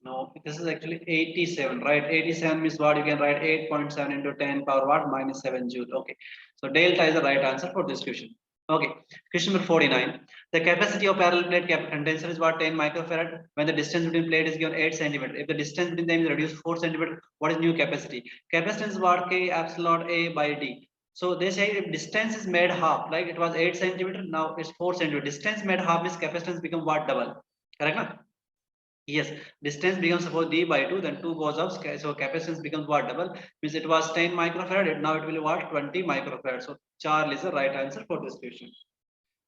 No, this is actually 87, right? 87 means what? You can write 8.7 into 10 power what? Minus 7 joule. Okay, so delta is the right answer for this question. Okay, question number 49. The capacity of parallel plate condenser is what? 10 microfarad. When the distance between plate is given 8 centimeter. If the distance between them is reduced 4 centimeter, what is new capacity? Capacitance is what? K epsilon A by D. So they say if distance is made half, like it was 8 centimeter, now it's 4 centimeter. Distance made half means capacitance become what? Double. Correct? Na? Yes, distance becomes suppose d by 2, then 2 goes up, so capacitance becomes what? Double, means it was 10 microfarad, now it will be what? 20 microfarad. So Charles is the right answer for this question.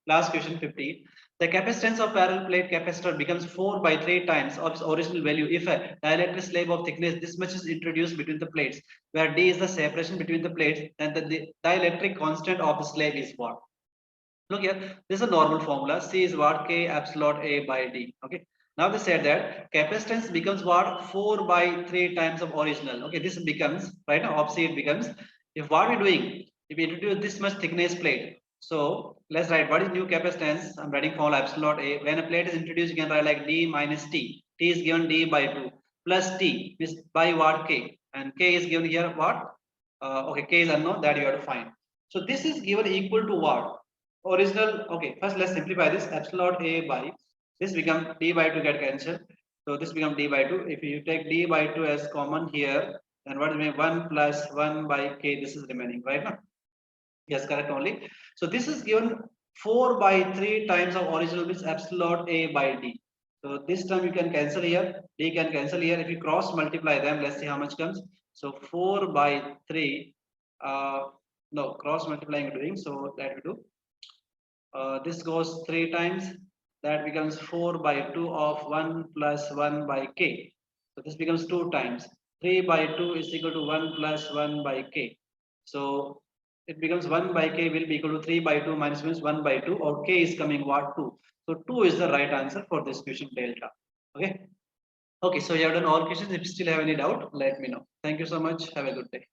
Last question 15. The capacitance of parallel plate capacitor becomes 4 by 3 times of its original value if a dielectric slab of thickness this much is introduced between the plates, where d is the separation between the plates, then the dielectric constant of the slab is what? Look here, this is a normal formula. C is what? K epsilon A by D. Okay. Now they said that capacitance becomes what? 4 by 3 times of original. Okay. This becomes, right now, opposite becomes, if what we're doing, if we introduce this much thickness plate. So let's write what is new capacitance. I'm writing formula epsilon A. When a plate is introduced, you can write like D minus T. T is given D by 2 plus T is by what? K. And K is given here what? Okay, K is unknown, that you have to find. So this is given equal to what? Original. Okay, first let's simplify this. Epsilon A by this become d by 2 get cancelled, so this become d by 2. If you take d by 2 as common here, then what is 1 plus 1 by k, this is remaining, right now? Yes, correct only. So this is given 4 by 3 times of original, means epsilon A by d. So this term you can cancel here, d can cancel here. If you cross multiply them, let's see how much comes. So 4 by 3, no, cross multiplying doing, so that we do. This goes 3 times, that becomes 4 by 2 of 1 plus 1 by k. So this becomes 2 times. 3 by 2 is equal to 1 plus 1 by k. So it becomes 1 by k will be equal to 3 by 2 minus means 1 by 2, or k is coming what? 2. So 2 is the right answer for this question delta. Okay. Okay, so you have done all questions. If you still have any doubt, let me know. Thank you so much. Have a good day.